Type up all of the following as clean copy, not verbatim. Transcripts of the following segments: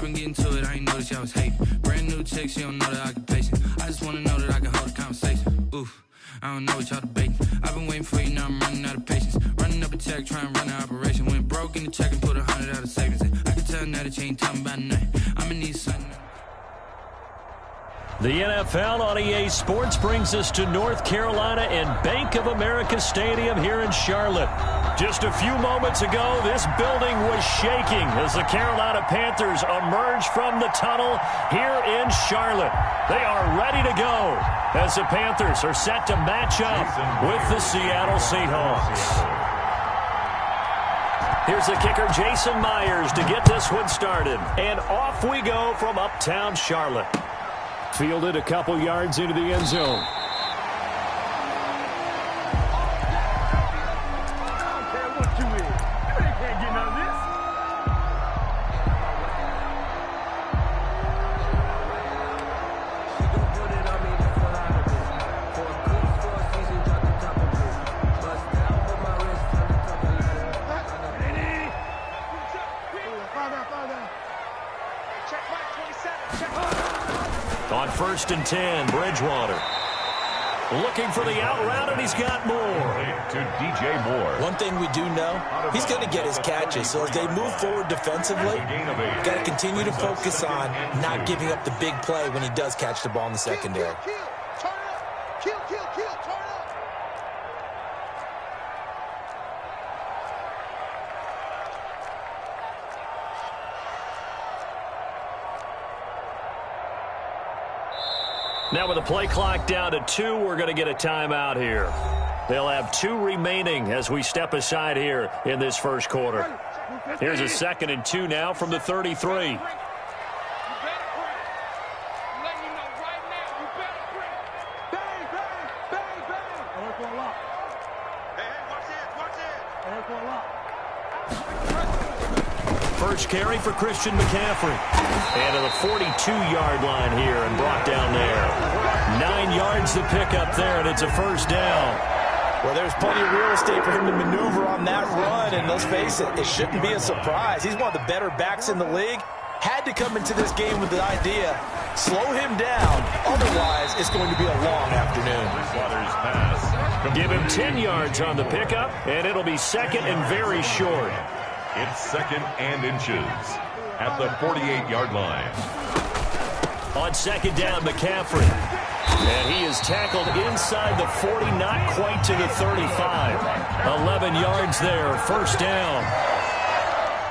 I've been getting to it, I ain't noticed y'all was hating. Brand new chick, she don't know the occupation. I just wanna know that I can hold a conversation. Oof, I don't know what y'all debating. I've been waiting for you, now I'm running out of patience. Running up a check, trying to run an operation. Went broke in the check and put 100 out of savings in. I can tell now that you ain't talking about nothing. I'ma need something. The NFL on EA Sports brings us to North Carolina and Bank of America Stadium here in Charlotte. Just a few moments ago, this building was shaking as the Carolina Panthers emerged from the tunnel here in Charlotte. They are ready to go as the Panthers are set to match up with the Seattle Seahawks. Here's the kicker, Jason Myers, to get this one started. And off we go from uptown Charlotte. Fielded a couple yards into the end zone. On 1st and 10, Bridgewater. Looking for the out route, and he's got more. To DJ Moore. One thing we do know, he's going to get his catches. So as they move forward defensively, got to continue to focus on not giving up the big play when he does catch the ball in the secondary. Now with the play clock down to 2, we're going to get a timeout here. They'll have 2 remaining as we step aside here in this first quarter. Here's a 2nd and 2 now from the 33. First carry for Christian McCaffrey. And to the 42-yard line here and brought down there. 9 yards to pick up there, and it's a first down. Well, there's plenty of real estate for him to maneuver on that run, and let's face it, it shouldn't be a surprise. He's one of the better backs in the league. Had to come into this game with the idea, slow him down, otherwise it's going to be a long afternoon. Give him 10 yards on the pickup, and it'll be 2nd and very short. It's 2nd and inches at the 48-yard line. On 2nd down, McCaffrey. And he is tackled inside the 40, not quite to the 35. 11 yards there, first down.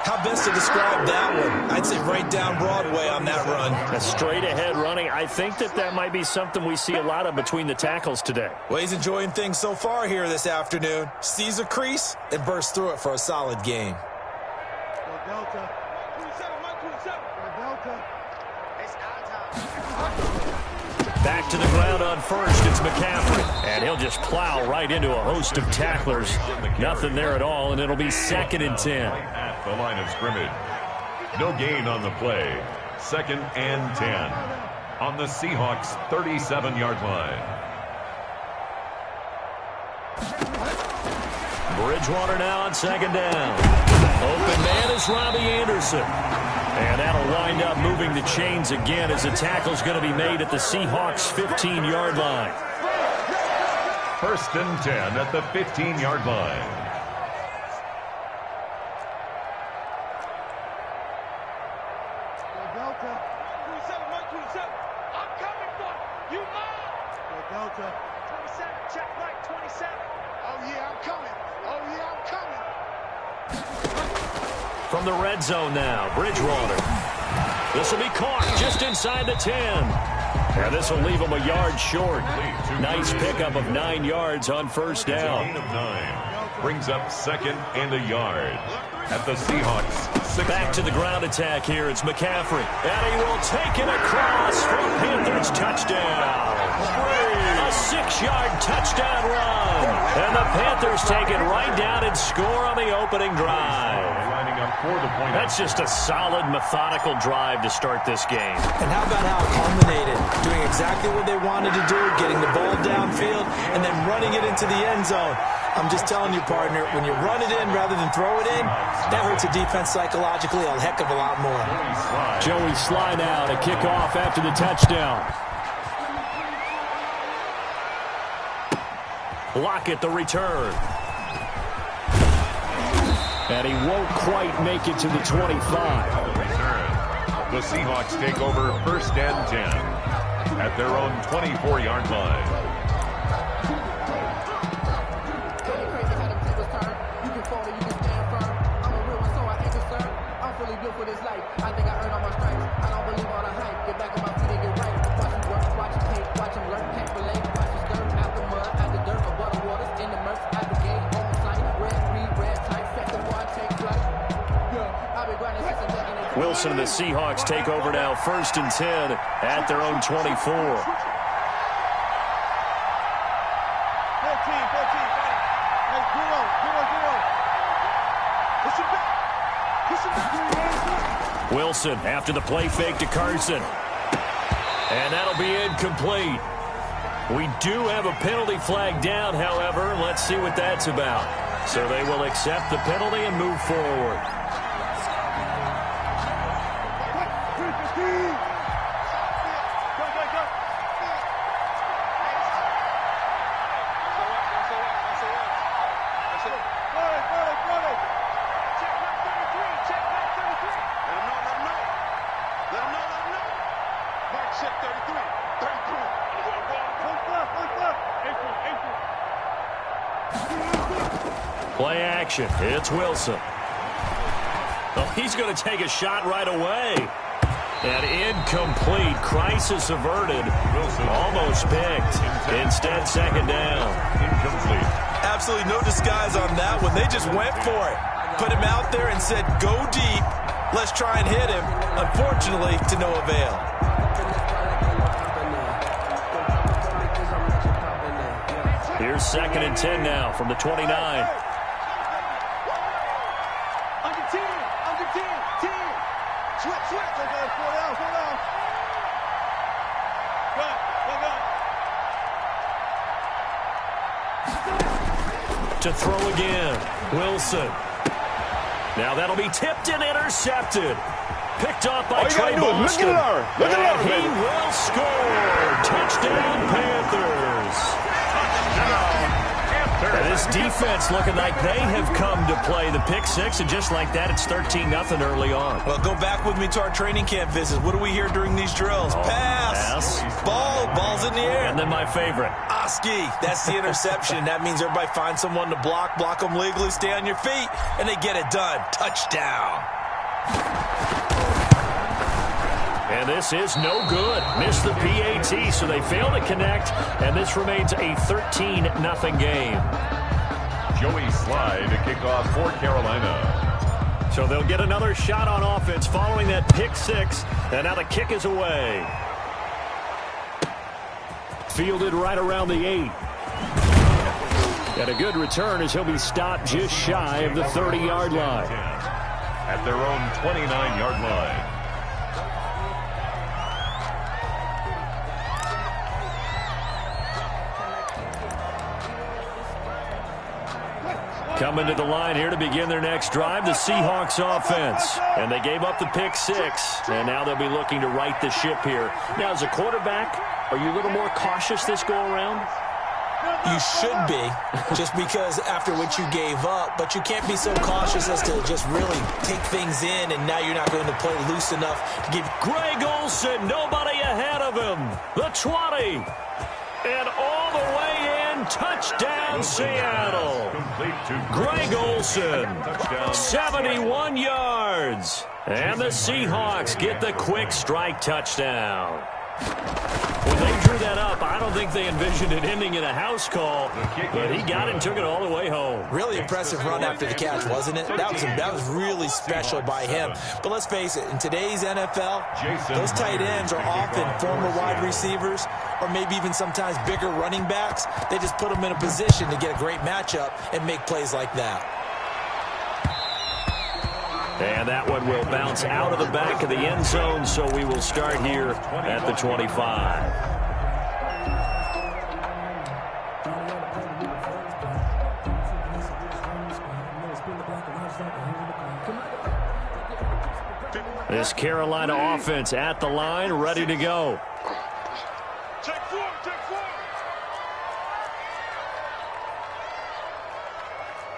How best to describe that one? I'd say right down Broadway on that run. A straight ahead running. I think that might be something we see a lot of between the tackles today. Well, he's enjoying things so far here this afternoon. Sees a crease and bursts through it for a solid game. Delta. 27, Delta. Back to the ground on first, it's McCaffrey. And he'll just plow right into a host of tacklers. Nothing there at all, and it'll be 2nd and 10. At the line of scrimmage. No gain on the play. 2nd and 10. On the Seahawks' 37-yard line. Bridgewater now on 2nd down. Open man is Robbie Anderson. And that'll wind up moving the chains again as the tackle's going to be made at the Seahawks' 15-yard line. 1st and 10 at the 15-yard line. Delta. 27, I'm coming for you. You mine. Delta. 27, check right, 27. Oh, yeah, I'm coming. Oh, yeah, I'm coming. From the red zone now, Bridgewater. This will be caught just inside the 10. And this will leave him a yard short. Nice pickup of 9 yards on first down. Gain of 9. Brings up 2nd and a yard. At the Seahawks. Back to the ground attack here. It's McCaffrey. And he will take it across for Panthers touchdown. A 6-yard touchdown run. And the Panthers take it right down and score on the opening drive. up for the point. That's just a solid, methodical drive to start this game. And how about how it culminated? Doing exactly what they wanted to do, getting the ball downfield, and then running it into the end zone. I'm just telling you, partner, when you run it in rather than throw it in, that hurts a defense psychologically a heck of a lot more. Joey Sly now to kick off after the touchdown. Lockett the return. And he won't quite make it to the 25. The Seahawks take over 1st and 10 at their own 24-yard line. Wilson and the Seahawks take over now, 1st and 10 at their own 24. 14. Wilson after the play fake to Carson. And that'll be incomplete. We do have a penalty flag down, however. Let's see what that's about. So they will accept the penalty and move forward. Play action. It's Wilson. Oh, he's going to take a shot right away. And incomplete. Crisis averted. Wilson almost picked. Instead, 2nd down. Incomplete. Absolutely no disguise on that one. They just went for it. Put him out there and said, go deep. Let's try and hit him. Unfortunately, to no avail. Here's 2nd and 10 now from the 29. Under 10. Switch. Okay, 4 down. Go. To throw again. Wilson. Now that'll be tipped and intercepted. Picked off by Trey Boston. And he will score. Touchdown, Panthers. And this defense looking like they have come to play the pick six, and just like that, it's 13-0 early on. Well, go back with me to our training camp visits. What do we hear during these drills? Pass. Ball's in the air. And then my favorite. Oski. That's the interception. That means everybody finds someone to block them legally, stay on your feet, and they get it done. Touchdown. And this is no good. Missed the PAT, so they fail to connect, and this remains a 13-0 game. Joey Sly to kick off for Carolina. So they'll get another shot on offense following that pick six, and now the kick is away. Fielded right around the 8. And a good return as he'll be stopped just shy of the 30-yard line. At their own 29-yard line. Coming to the line here to begin their next drive, the Seahawks offense. And they gave up the pick six, and now they'll be looking to right the ship here. Now, as a quarterback, are you a little more cautious this go-around? You should be, just because after what you gave up, but you can't be so cautious as to just really take things in, and now you're not going to play loose enough to give. Greg Olsen, nobody ahead of him. The 20. And all the way in, touchdown Seattle. Greg Olsen, 71 yards. And the Seahawks get the quick strike touchdown. When they drew that up, I don't think they envisioned it ending in a house call, but he got it and took it all the way home. Really impressive run after the catch, wasn't it? That was really special by him. But let's face it, in today's NFL, those tight ends are often former wide receivers or maybe even sometimes bigger running backs. They just put them in a position to get a great matchup and make plays like that. And that one will bounce out of the back of the end zone, so we will start here at the 25. This Carolina offense at the line, ready to go. Check four, check four.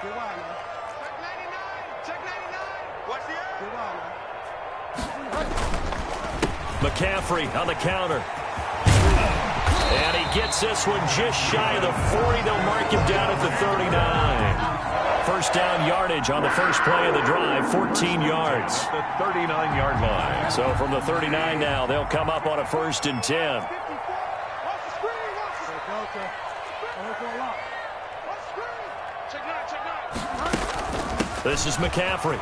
Check 99, check 99. Watch the McCaffrey on the counter. And he gets this one just shy of the 40. They'll mark him down at the 39. First down yardage on the first play of the drive, 14 yards. The 39-yard line. So from the 39 now, they'll come up on a 1st and 10. This is McCaffrey.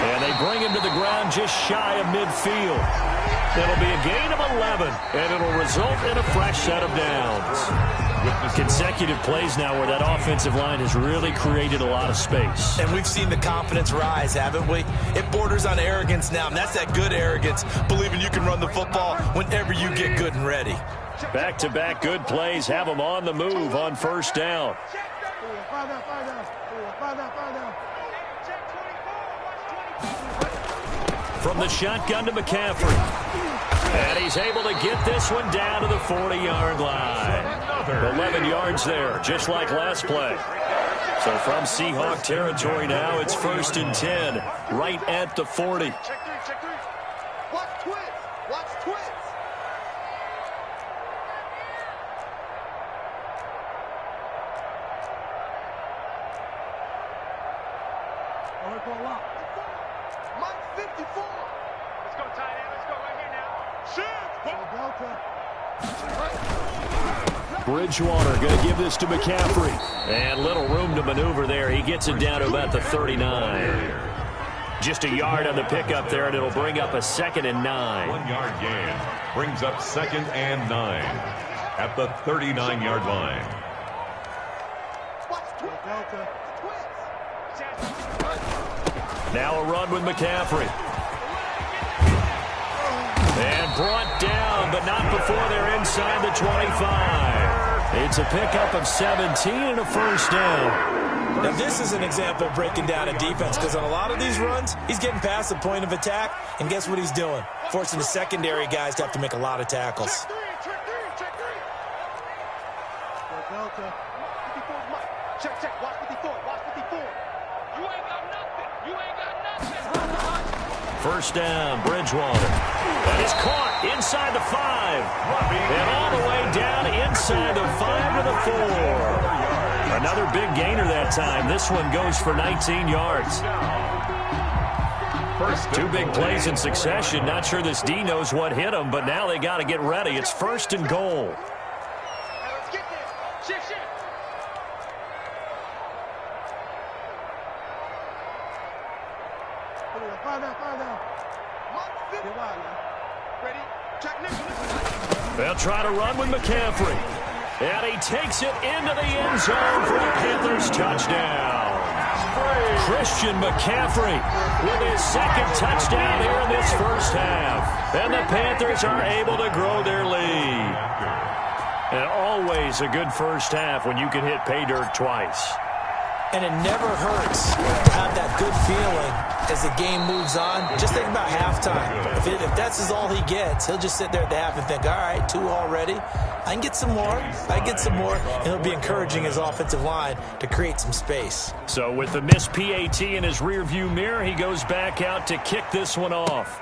And they bring him to the ground just shy of midfield. It'll be a gain of 11, and it'll result in a fresh set of downs. Consecutive plays now where that offensive line has really created a lot of space. And we've seen the confidence rise, haven't we? It borders on arrogance now, and that's that good arrogance, believing you can run the football whenever you get good and ready. Back-to-back good plays have them on the move on first down. From the shotgun to McCaffrey. And he's able to get this one down to the 40-yard line. 11 yards there, just like last play. So from Seahawk territory now, it's 1st and 10, right at the 40. Check three. Watch twins. Watch twins. Mike 54. Let's go, tight end. Let's go right here now. Bridgewater going to give this to McCaffrey. And little room to maneuver there. He gets it down to about the 39. Just a yard on the pickup there, and it'll bring up a 2nd and 9. 1-yard gain brings up 2nd and 9 at the 39-yard line. Now a run with McCaffrey. And brought down, but not before they're inside the 25. It's a pickup of 17 and a 1st down. Now this is an example of breaking down a defense, because on a lot of these runs, he's getting past the point of attack, and guess what he's doing? Forcing the secondary guys to have to make a lot of tackles. Check. Watch 54. You ain't got nothing. First down, Bridgewater. And he's caught inside the 5. And all the way down inside the 5 to the 4. Another big gainer that time. This one goes for 19 yards. Two big plays in succession. Not sure this D knows what hit him, but now they got to get ready. It's 1st and goal. Let's get there. Shift. Ready? Check. They'll try to run with McCaffrey. And he takes it into the end zone for a Panthers touchdown. Christian McCaffrey with his 2nd touchdown here in this first half. And the Panthers are able to grow their lead. And always a good first half when you can hit pay dirt twice. And it never hurts to have that good feeling as the game moves on. Just think about halftime. If that's all he gets, he'll just sit there at the half and think, all right, 2 already. I can get some more. And he'll be encouraging his offensive line to create some space. So with the missed PAT in his rearview mirror, he goes back out to kick this one off.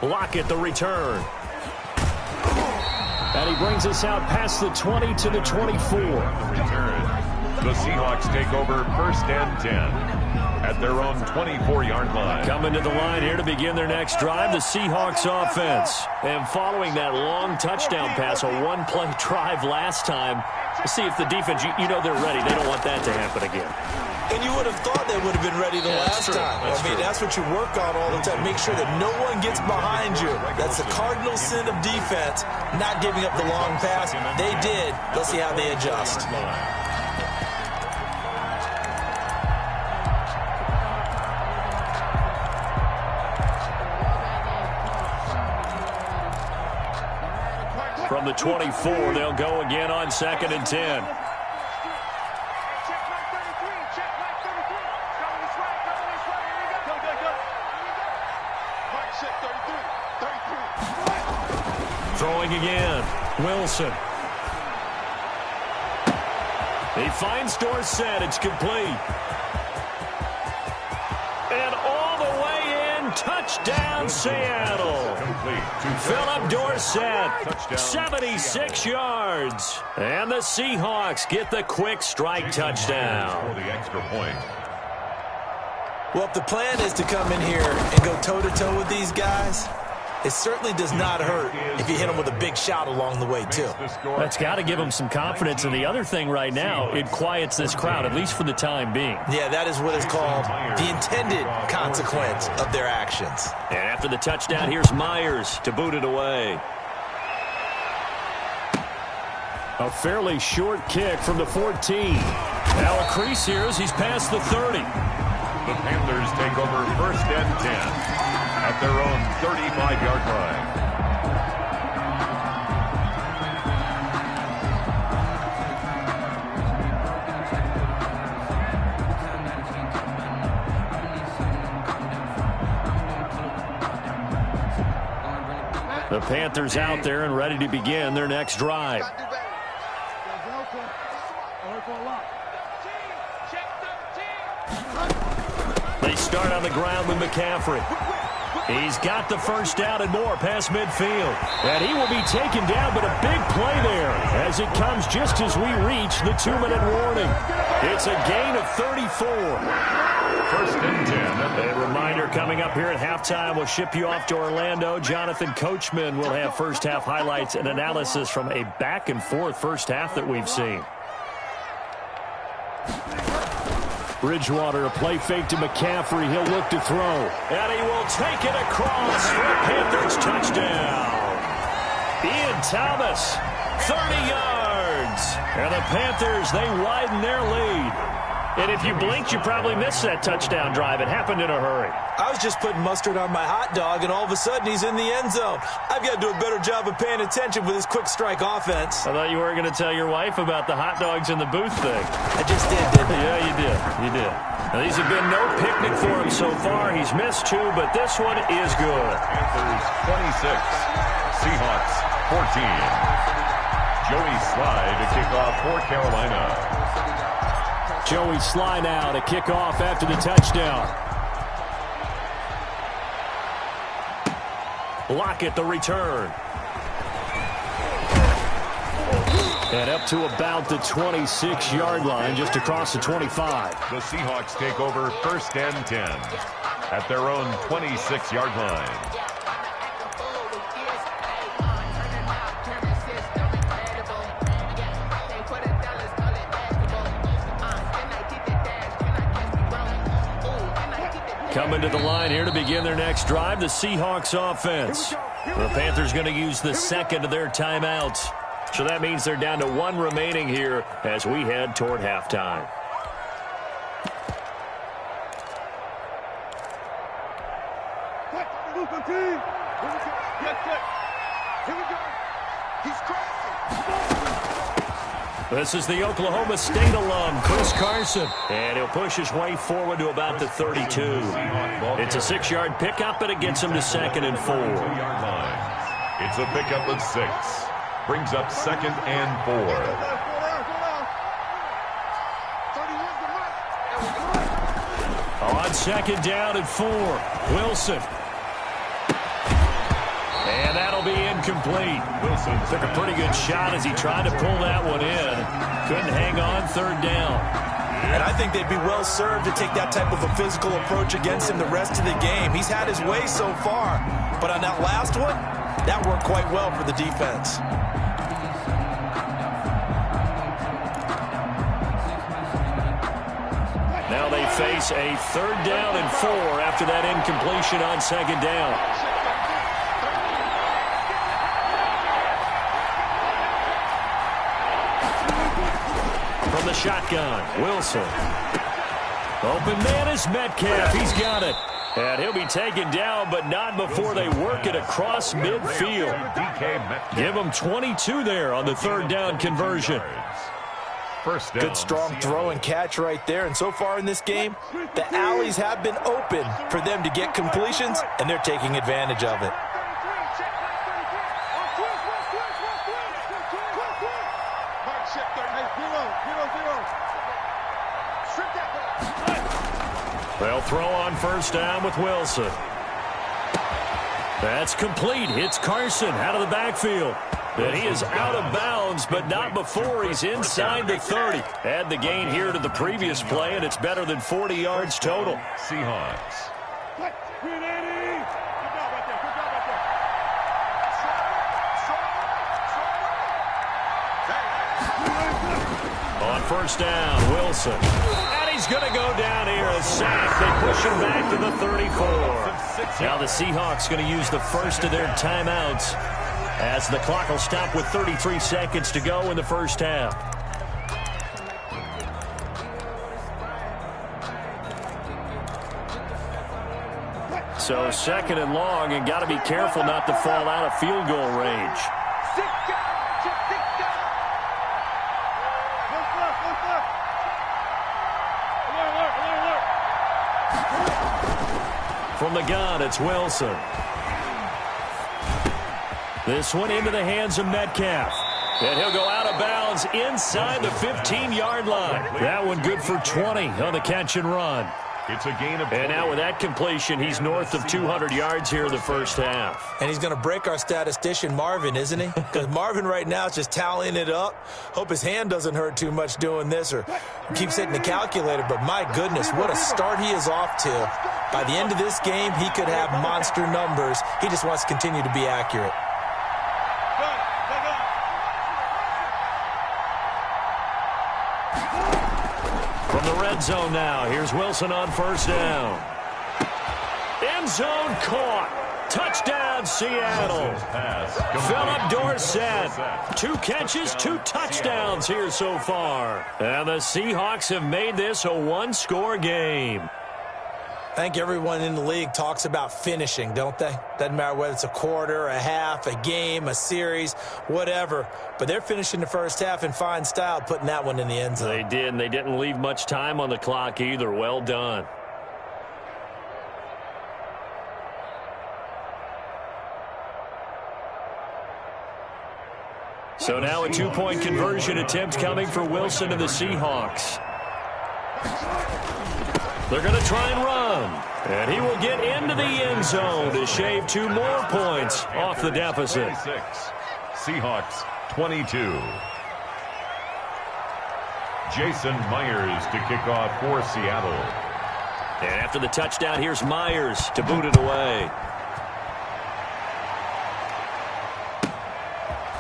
Lockett the return. And he brings us out past the 20 to the 24. Return. The Seahawks take over 1st and 10 at their own 24-yard line. Coming to the line here to begin their next drive, the Seahawks offense. And following that long touchdown pass, a one-play drive last time, let's see if the defense, you know they're ready. They don't want that to happen again. And you would have thought they would have been ready the last time. That's what you work on all the time. Make sure that no one gets behind you. That's the cardinal sin of defense, not giving up the long pass. They did. Let's see how they adjust. From the 24, they'll go again on 2nd and 10. Throwing again. Wilson. He finds Dorsett. It's complete. And all the way in. Touchdown, Seattle. Philip Dorsett, 76 yards. And the Seahawks get the quick strike touchdown. For the extra point. Well, if the plan is to come in here and go toe-to-toe with these guys, it certainly does not hurt if you hit them with a big shout along the way, too. That's got to give them some confidence. And the other thing right now, it quiets this crowd, at least for the time being. Yeah, that is what is called the intended consequence of their actions. And after the touchdown, here's Myers to boot it away. A fairly short kick from the 14. Now a crease here as he's past the 30. The Panthers take over 1st and 10 at their own 35-yard line. The Panthers out there and ready to begin their next drive. They start on the ground with McCaffrey. He's got the first down and more past midfield. And he will be taken down, but a big play there as it comes just as we reach the 2-minute warning. It's a gain of 34. 1st and 10. A reminder coming up here at halftime. We'll ship you off to Orlando. Jonathan Coachman will have first-half highlights and analysis from a back-and-forth first half that we've seen. Bridgewater, a play fake to McCaffrey. He'll look to throw. And he will take it across for a Panthers touchdown. Ian Thomas, 30 yards. And the Panthers, they widen their lead. And if you blinked, you probably missed that touchdown drive. It happened in a hurry. I was just putting mustard on my hot dog, and all of a sudden he's in the end zone. I've got to do a better job of paying attention with this quick strike offense. I thought you weren't going to tell your wife about the hot dogs in the booth thing. I just did, didn't I? Yeah, you did. You did. Now, these have been no picnic for him so far. He's missed 2, but this one is good. Panthers 26, Seahawks 14. Joey Slye to kick off for Carolina. Joey Slye now to kick off after the touchdown. Lockett the return. And up to about the 26-yard line, just across the 25. The Seahawks take over 1st and 10 at their own 26-yard line. Coming to the line here to begin their next drive, the Seahawks offense. The Panthers going to use the second of their timeouts. So that means they're down to 1 remaining here as we head toward halftime. This is the Oklahoma State alum, Chris Carson. And he'll push his way forward to about the 32. It's a 6-yard pickup, but it gets him to 2nd and 4. It's a pickup of 6. Brings up 2nd and 4. On 2nd down and 4, Wilson. And that'll be incomplete. Wilson took a pretty good shot as he tried to pull that one in. Couldn't hang on 3rd down. And I think they'd be well served to take that type of a physical approach against him the rest of the game. He's had his way so far, but on that last one, that worked quite well for the defense. Now they face a 3rd down and 4 after that incompletion on 2nd down. From the shotgun, Wilson. Open man is Metcalf. He's got it. And he'll be taken down, but not before they work it across midfield. Give him 22 there on the third down conversion. First down, good strong throw and catch right there. And so far in this game, the alleys have been open for them to get completions, and they're taking advantage of it. They'll throw on first down with Wilson. That's complete. It's Carson out of the backfield. And he is out of bounds, but not before he's inside the 30. Add the gain here to the previous play, and it's better than 40 yards total. Seahawks. On first down, Wilson. And he's going to go down here, a sack. They push him back to the 34. Now the Seahawks going to use the first of their timeouts as the clock will stop with 33 seconds to go in the first half. So second and long, and got to be careful not to fall out of field goal range. From the gun, it's Wilson. This one into the hands of Metcalf. And he'll go out of bounds inside the 15-yard line. That one good for 20 on the catch and run. It's a gain of 20. And now with that completion, he's north of 200 yards here in the first half. And he's going to break our statistician, Marvin, isn't he? Because Marvin right now is just tallying it up. Hope his hand doesn't hurt too much doing this or keeps hitting the calculator. But my goodness, what a start he is off to. By the end of this game, he could have monster numbers. He just wants to continue to be accurate. From the red zone now, here's Wilson on first down. End zone caught. Touchdown, Seattle. Philip Dorsett. 2 catches, 2 touchdowns here so far. And the Seahawks have made this a one-score game. I think everyone in the league talks about finishing, don't they? Doesn't matter whether it's a quarter, a half, a game, a series, whatever. But they're finishing the first half in fine style, putting that one in the end zone. They did, and they didn't leave much time on the clock either. Well done. So now a 2-point conversion attempt coming for Wilson and the Seahawks. They're going to try and run. And he will get into the end zone to shave 2 more points off the deficit. 26. Seahawks 22. Jason Myers to kick off for Seattle. And after the touchdown, here's Myers to boot it away.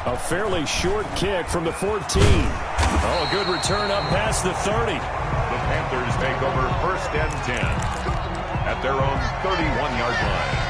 A fairly short kick from the 14. Oh, good return up past the 30. The Panthers take over first and 10 at their own 31-yard line.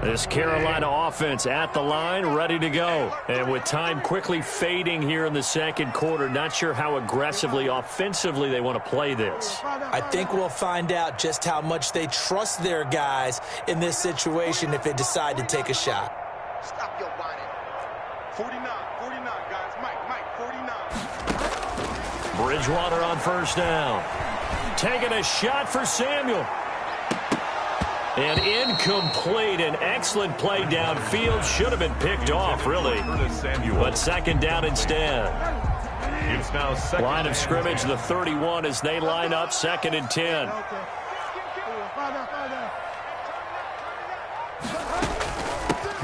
This Carolina offense at the line, ready to go. And with time quickly fading here in the second quarter, not sure how aggressively, offensively they want to play this. I think we'll find out just how much they trust their guys in this situation if they decide to take a shot. Stop your whining. 49, guys. Mike, 49. Bridgewater on first down. Taking a shot for Samuel. And incomplete. An excellent play downfield. Should have been picked off, really. But second down instead. It's now second. Line of scrimmage, the 31 as they line up, second and 10.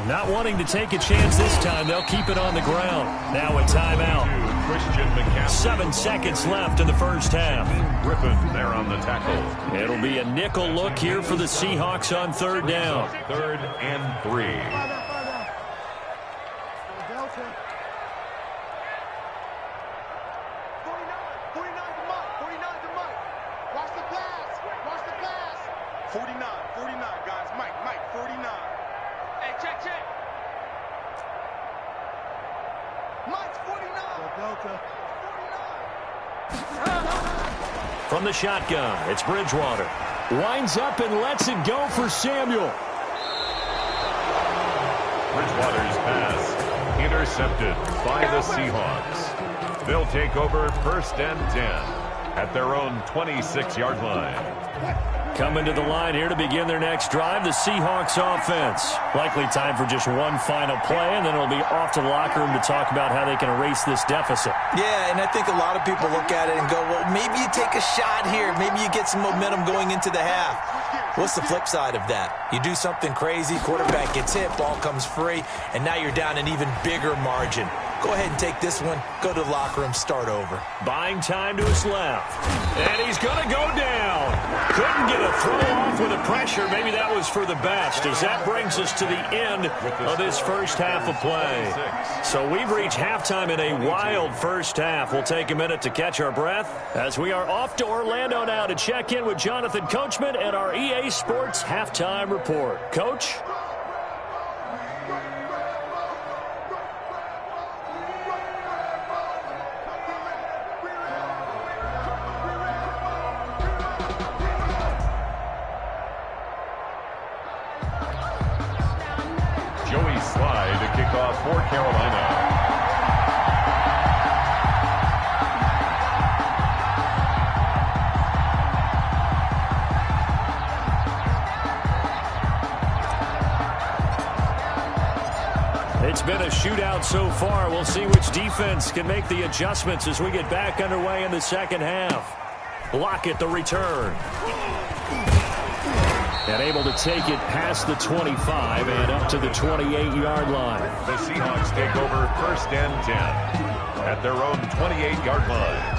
Not wanting to take a chance this time, they'll keep it on the ground. Now a timeout. 7 seconds left in the first half. Griffin there on the tackle. It'll be a nickel look here for the Seahawks on third down. 3rd and 3. 49, guys. Mike, 49. Hey, check. Mike's 49. Delta. 49. From the shotgun, it's Bridgewater. Winds up and lets it go for Samuel. Bridgewater's pass intercepted by the Seahawks. They'll take over 1st and 10 at their own 26-yard line. Coming to the line here to begin their next drive, the Seahawks offense. Likely time for just one final play, and then it'll be off to the locker room to talk about how they can erase this deficit. Yeah, and I think a lot of people look at it and go, well, maybe you take a shot here. Maybe you get some momentum going into the half. What's the flip side of that? You do something crazy, quarterback gets hit, ball comes free, and now you're down an even bigger margin. Go ahead and take this one, go to the locker room, start over. Buying time to his left. And he's going to go down. Couldn't get a throw off with the pressure. Maybe that was for the best, as that brings us to the end of this first half of play. So we've reached halftime in a wild first half. We'll take a minute to catch our breath as we are off to Orlando now to check in with Jonathan Coachman and our EA Sports Halftime Report. Coach? For Carolina. It's been a shootout so far. We'll see which defense can make the adjustments as we get back underway in the second half. Lockett the return. And able to take it past the 25 and up to the 28-yard line. The Seahawks take over 1st and 10 at their own 28-yard line.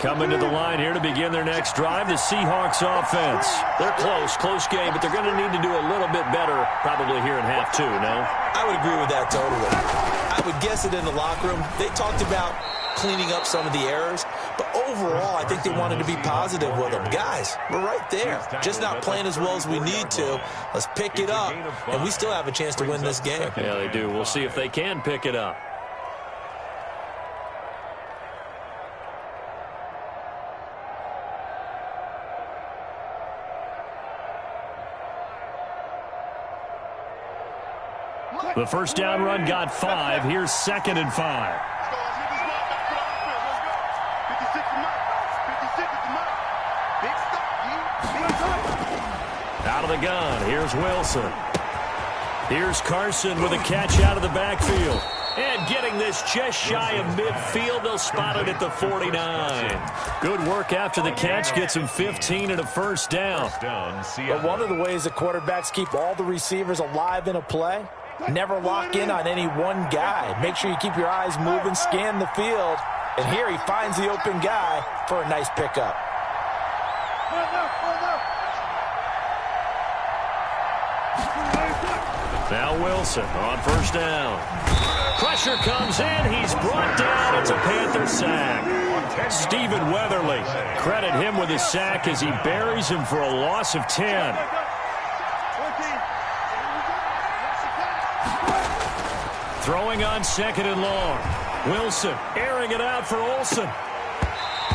Coming to the line here to begin their next drive, the Seahawks offense. They're close game, but they're going to need to do a little bit better probably here in half two, no? I would agree with that totally. I would guess it in the locker room. They talked about cleaning up some of the errors, but overall, I think they wanted to be positive with them. Guys, we're right there. Just not playing as well as we need to. Let's pick it up, and we still have a chance to win this game. Yeah, they do. We'll see if they can pick it up. The first down run got 5. Here's 2nd and 5. Out of the gun. Here's Wilson. Here's Carson with a catch out of the backfield. And getting this just shy of midfield. They'll spot it at the 49. Good work after the catch. Gets him 15 and a first down. But one of the ways the quarterbacks keep all the receivers alive in a play, never lock in on any one guy. Make sure you keep your eyes moving, scan the field. And here he finds the open guy for a nice pickup. Now Wilson on first down. Pressure comes in. He's brought down. It's a Panther sack. Stephen Weatherly. Credit him with his sack as he buries him for a loss of 10. Throwing on 2nd and long. Wilson airing it out for Olsen.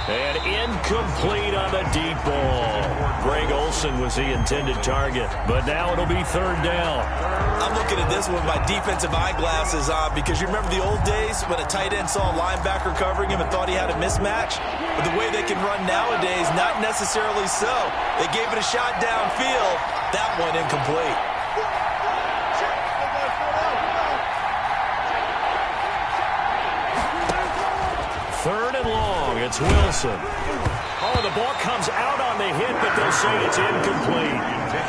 And incomplete on the deep ball. Greg Olsen was the intended target, but now it'll be 3rd down. I'm looking at this with my defensive eyeglasses on because you remember the old days when a tight end saw a linebacker covering him and thought he had a mismatch? But the way they can run nowadays, not necessarily so. They gave it a shot downfield. That one incomplete. It's Wilson. Oh, the ball comes out on the hit, but they'll say it's incomplete.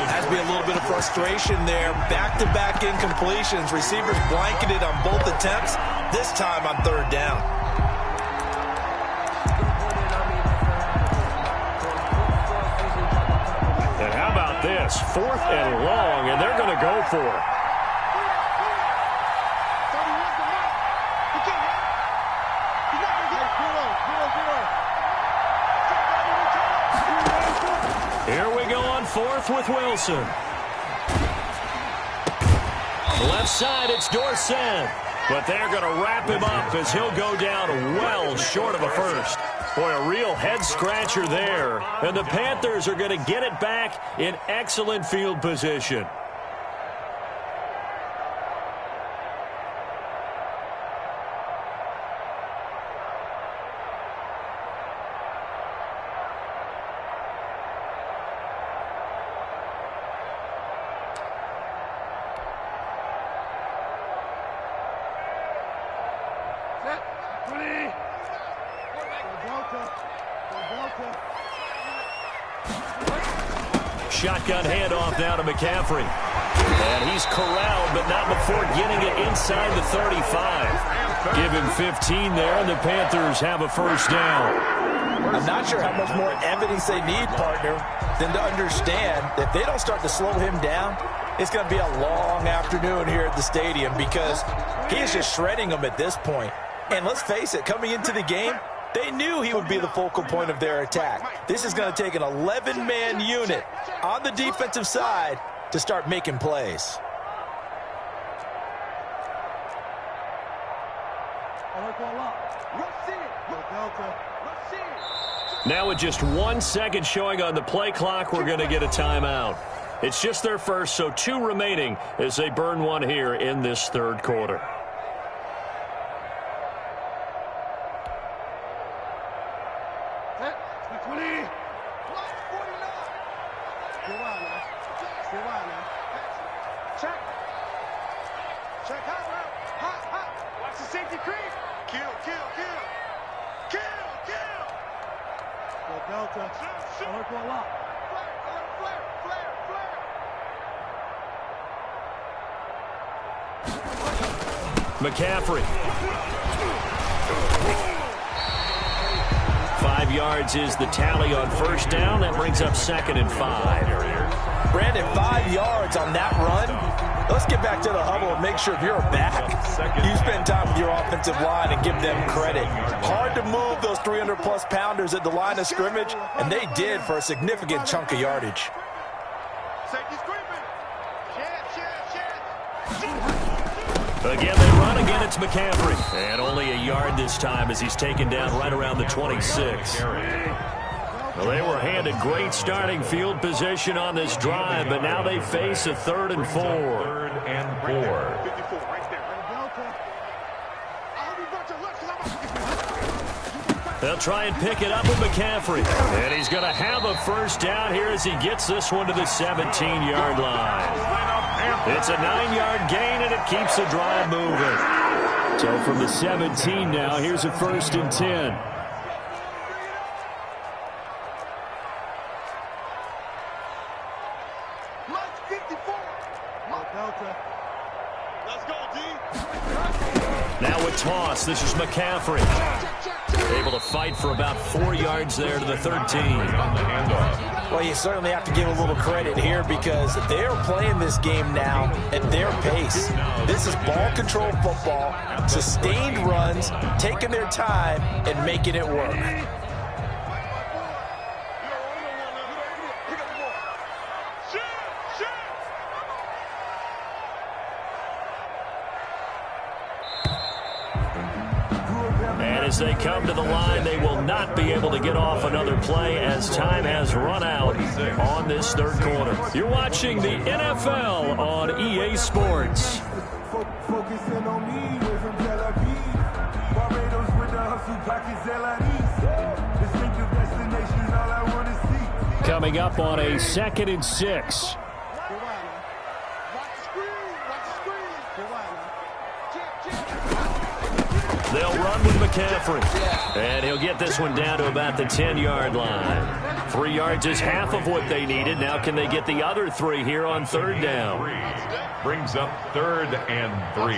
Has to be a little bit of frustration there. Back-to-back incompletions. Receivers blanketed on both attempts, this time on third down. And how about this? 4th and long, and they're going to go for it. Here we go on 4th with Wilson. Left side, it's Dorsett. But they're going to wrap him up as he'll go down well short of a first. Boy, a real head-scratcher there. And the Panthers are going to get it back in excellent field position. Shotgun handoff now to McCaffrey. And he's corralled, but not before getting it inside the 35. Give him 15 there, and the Panthers have a first down. I'm not sure how much more evidence they need, partner, than to understand that if they don't start to slow him down, it's going to be a long afternoon here at the stadium because he is just shredding them at this point. And let's face it, coming into the game, they knew he would be the focal point of their attack. This is going to take an 11-man unit on the defensive side to start making plays. Now with just 1 second showing on the play clock, we're going to get a timeout. It's just their first, so 2 remaining as they burn one here in this third quarter. McCaffrey. 5 yards is the tally on first down. That brings up 2nd and 5. Brandon, 5 yards on that run. Let's get back to the huddle and make sure if you're back, you spend time with your offensive line and give them credit. Hard to move those 300-plus pounders at the line of scrimmage, and they did for a significant chunk of yardage. Again, they run. Again, it's McCaffrey. And only a yard this time as he's taken down right around the 26. Well, they were handed great starting field position on this drive, but now they face a 3rd and 4. 3rd and 4. They'll try and pick it up with McCaffrey. And he's going to have a first down here as he gets this one to the 17-yard line. It's a 9-yard gain, and it keeps the drive moving. So from the 17 now, here's a 1st and 10. Now with toss, this is McCaffrey. Able to fight for about 4 yards there to the 13. Well, you certainly have to give a little credit here because they're playing this game now at their pace. This is ball control football, sustained runs, taking their time and making it work. As they come to the line, they will not be able to get off another play as time has run out on this third quarter. You're watching the NFL on EA Sports. Coming up on a 2nd and 6. They'll run with McCaffrey. And he'll get this one down to about the 10-yard line. 3 yards is half of what they needed. Now can they get the other 3 here on third down? Brings up 3rd and 3.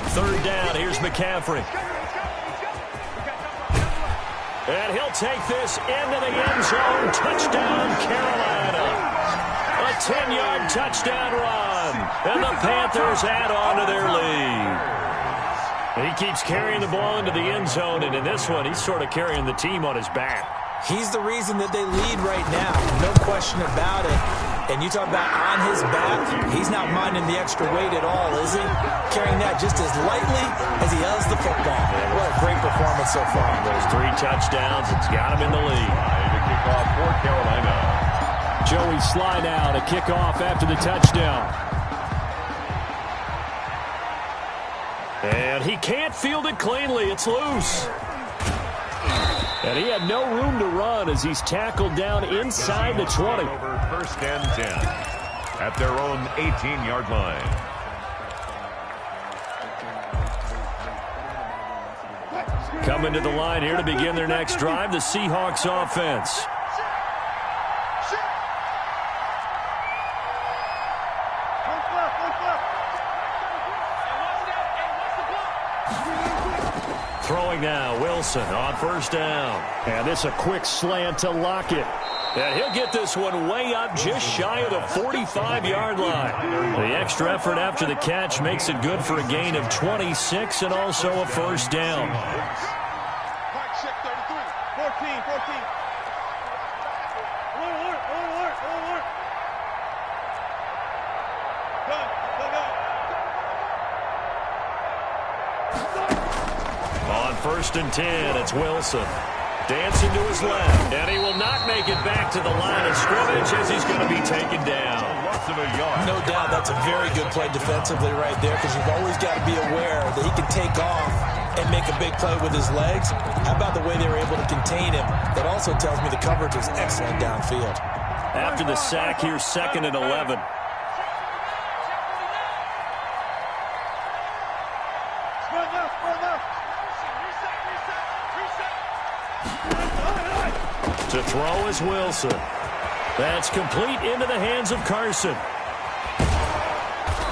Third down, here's McCaffrey. And he'll take this into the end zone. Touchdown, Carolina. A 10-yard touchdown run. And the Panthers add on to their lead. He keeps carrying the ball into the end zone, and in this one, he's sort of carrying the team on his back. He's the reason that they lead right now. No question about it. And you talk about on his back, he's not minding the extra weight at all, is he? Carrying that just as lightly as he does the football. What a great performance so far. Those 3 touchdowns, it's got him in the lead. To kick off for Carolina. Joey Sly now to kick off after the touchdown. And he can't field it cleanly. It's loose. And he had no room to run as he's tackled down inside the 20. Over 1st and 10 at their own 18-yard line. Coming to the line here to begin their next drive, the Seahawks offense. Throwing now, Wilson on 1st down. And it's a quick slant to Lockett. And he'll get this one way up just shy of the 45-yard line. The extra effort after the catch makes it good for a gain of 26 and also a 1st down. On 1st and 10, it's Wilson. Dancing to his left, and he will not make it back to the line of scrimmage as he's going to be taken down. No doubt that's a very good play defensively right there, because you've always got to be aware that he can take off and make a big play with his legs. How about the way they were able to contain him? That also tells me the coverage was excellent downfield. After the sack, here's 2nd and 11. To throw is Wilson. That's complete into the hands of Carson.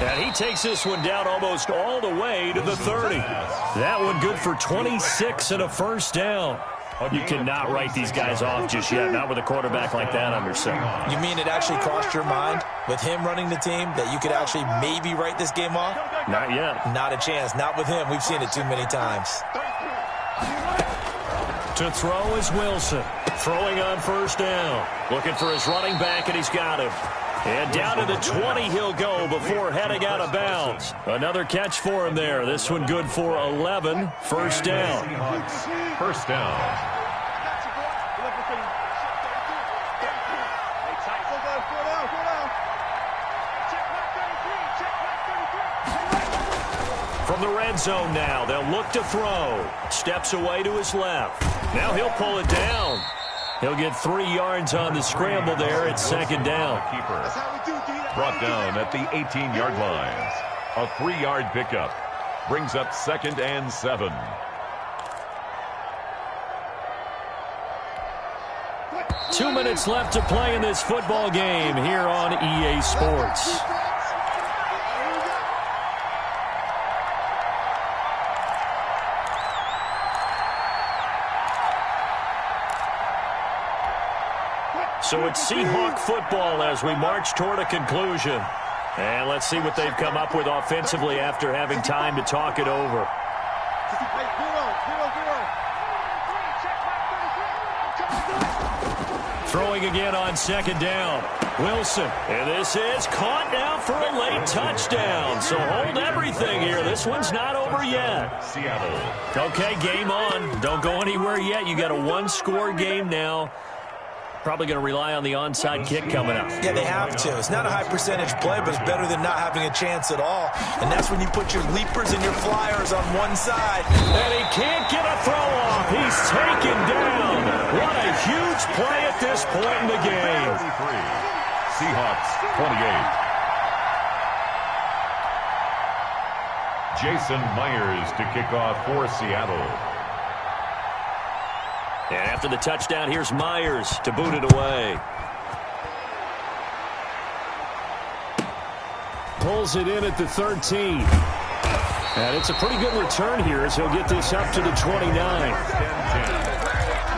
And he takes this one down almost all the way to the 30. That one good for 26 and a 1st down. You cannot write these guys off just yet, not with a quarterback like that under center. You mean it actually crossed your mind with him running the team that you could actually maybe write this game off? Not yet. Not a chance. Not with him. We've seen it too many times. To throw is Wilson. Throwing on 1st down. Looking for his running back, and he's got him. And down to the 20 he'll go before heading out of bounds. Another catch for him there. This one good for 11. 1st down. 1st down. From the red zone now, they'll look to throw. Steps away to his left. Now he'll pull it down. He'll get 3 yards on the scramble there at 2nd down. Brought down at the 18-yard line. A 3-yard pickup. Brings up 2nd and 7. Two minutes left to play in this football game here on EA Sports. So it's Seahawk football as we march toward a conclusion. And let's see what they've come up with offensively after having time to talk it over. Throwing again on 2nd down. Wilson. And this is caught now for a late touchdown. So hold everything here. This one's not over yet. Seattle. Okay, game on. Don't go anywhere yet. You got a 1-score game now. Probably going to rely on the onside kick coming up. Yeah, they have to. It's not a high percentage play, but it's better than not having a chance at all. And that's when you put your leapers and your flyers on one side. And he can't get a throw off. He's taken down. What a huge play at this point in the game. Seahawks 28. Jason Myers to kick off for Seattle. And after the touchdown, here's Myers to boot it away. Pulls it in at the 13. And it's a pretty good return here as he'll get this up to the 29.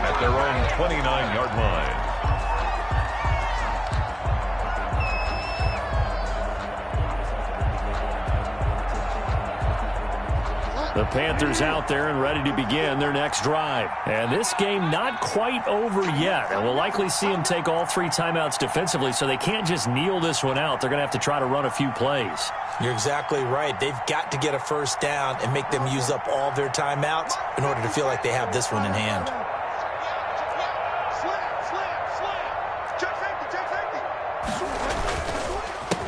At their own 29-yard line. The Panthers out there and ready to begin their next drive. And this game not quite over yet. And we'll likely see them take all 3 timeouts defensively, so they can't just kneel this one out. They're going to have to try to run a few plays. You're exactly right. They've got to get a first down and make them use up all their timeouts in order to feel like they have this one in hand.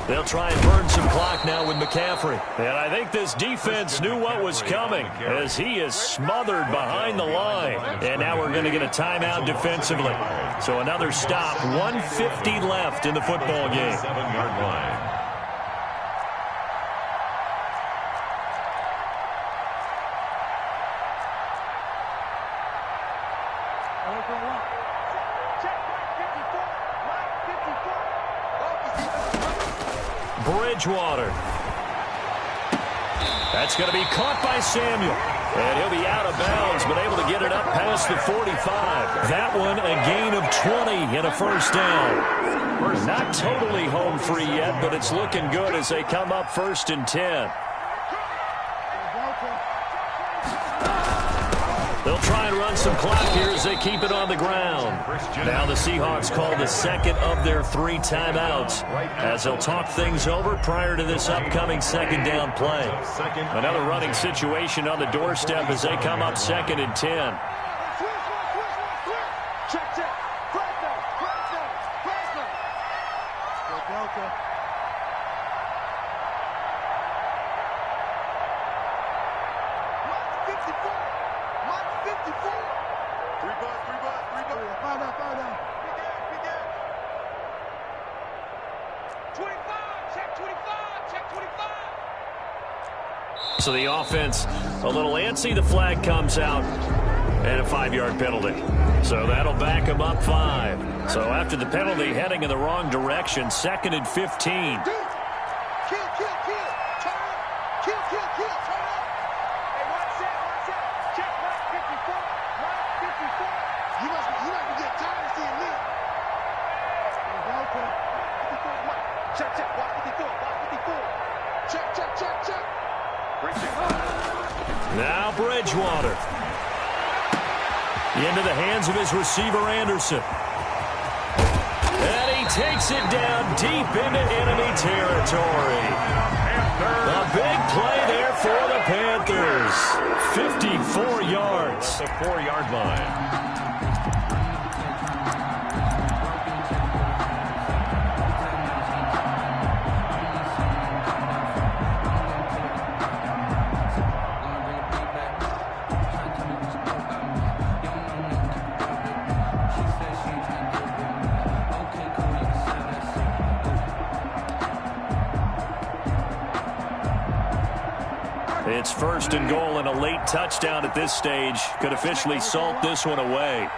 They'll try and burn some clock now with McCaffrey. And I think this defense knew what was coming as he is smothered behind the line. And now we're going to get a timeout defensively. So another stop, 1:50 left in the football game. 7-yard line. Bridgewater. That's going to be caught by Samuel. And he'll be out of bounds, but able to get it up past the 45. That one a gain of 20 and a first down. Not totally home free yet, but it's looking good as they come up 1st and 10. They'll try and run some clock here as they keep it on the ground. Now the Seahawks call the second of their 3 timeouts as they'll talk things over prior to this upcoming 2nd down play. Another running situation on the doorstep as they come up 2nd and 10. So the offense a little antsy. The flag comes out and a 5-yard penalty. So that'll back them up 5. So after the penalty, heading in the wrong direction, 2nd and 15. Now Bridgewater. Into the hands of his receiver, Anderson. And he takes it down deep into enemy territory. A big play there for the Panthers. 54 yards. The 4-yard line. It's 1st and goal, and a late touchdown at this stage could officially salt this one away.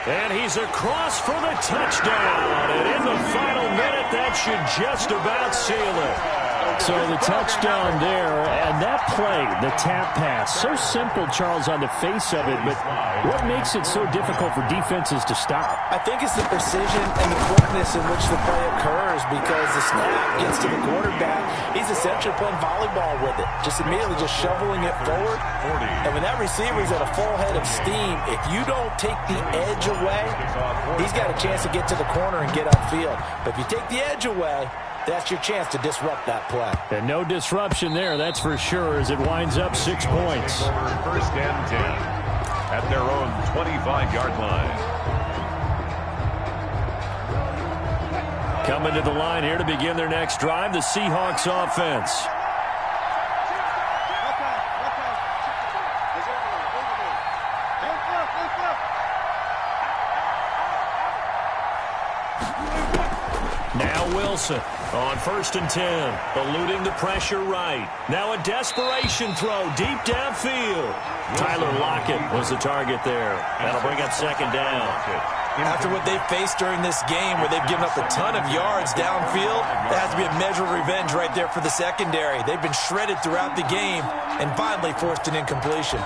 And he's across for the touchdown. And in the final minute, that should just about seal it. So the touchdown there, and that play, the tap pass, so simple, Charles, on the face of it, but what makes it so difficult for defenses to stop? I think it's the precision and the quickness in which the play occurs, because the snap gets to the quarterback. He's essentially playing volleyball with it, just immediately just shoveling it forward. And when that receiver's at a full head of steam, if you don't take the edge away, he's got a chance to get to the corner and get upfield. But if you take the edge away, that's your chance to disrupt that play. And no disruption there, that's for sure, as it winds up 6 points. First and 10 at their own 25-yard line. Coming to the line here to begin their next drive, the Seahawks offense. Now Wilson on 1st and 10, eluding the pressure right. Now a desperation throw deep downfield. Tyler Lockett was the target there. That'll bring up 2nd down. After what they've faced during this game, where they've given up a ton of yards downfield, there has to be a measure of revenge right there for the secondary. They've been shredded throughout the game and finally forced an incompletion.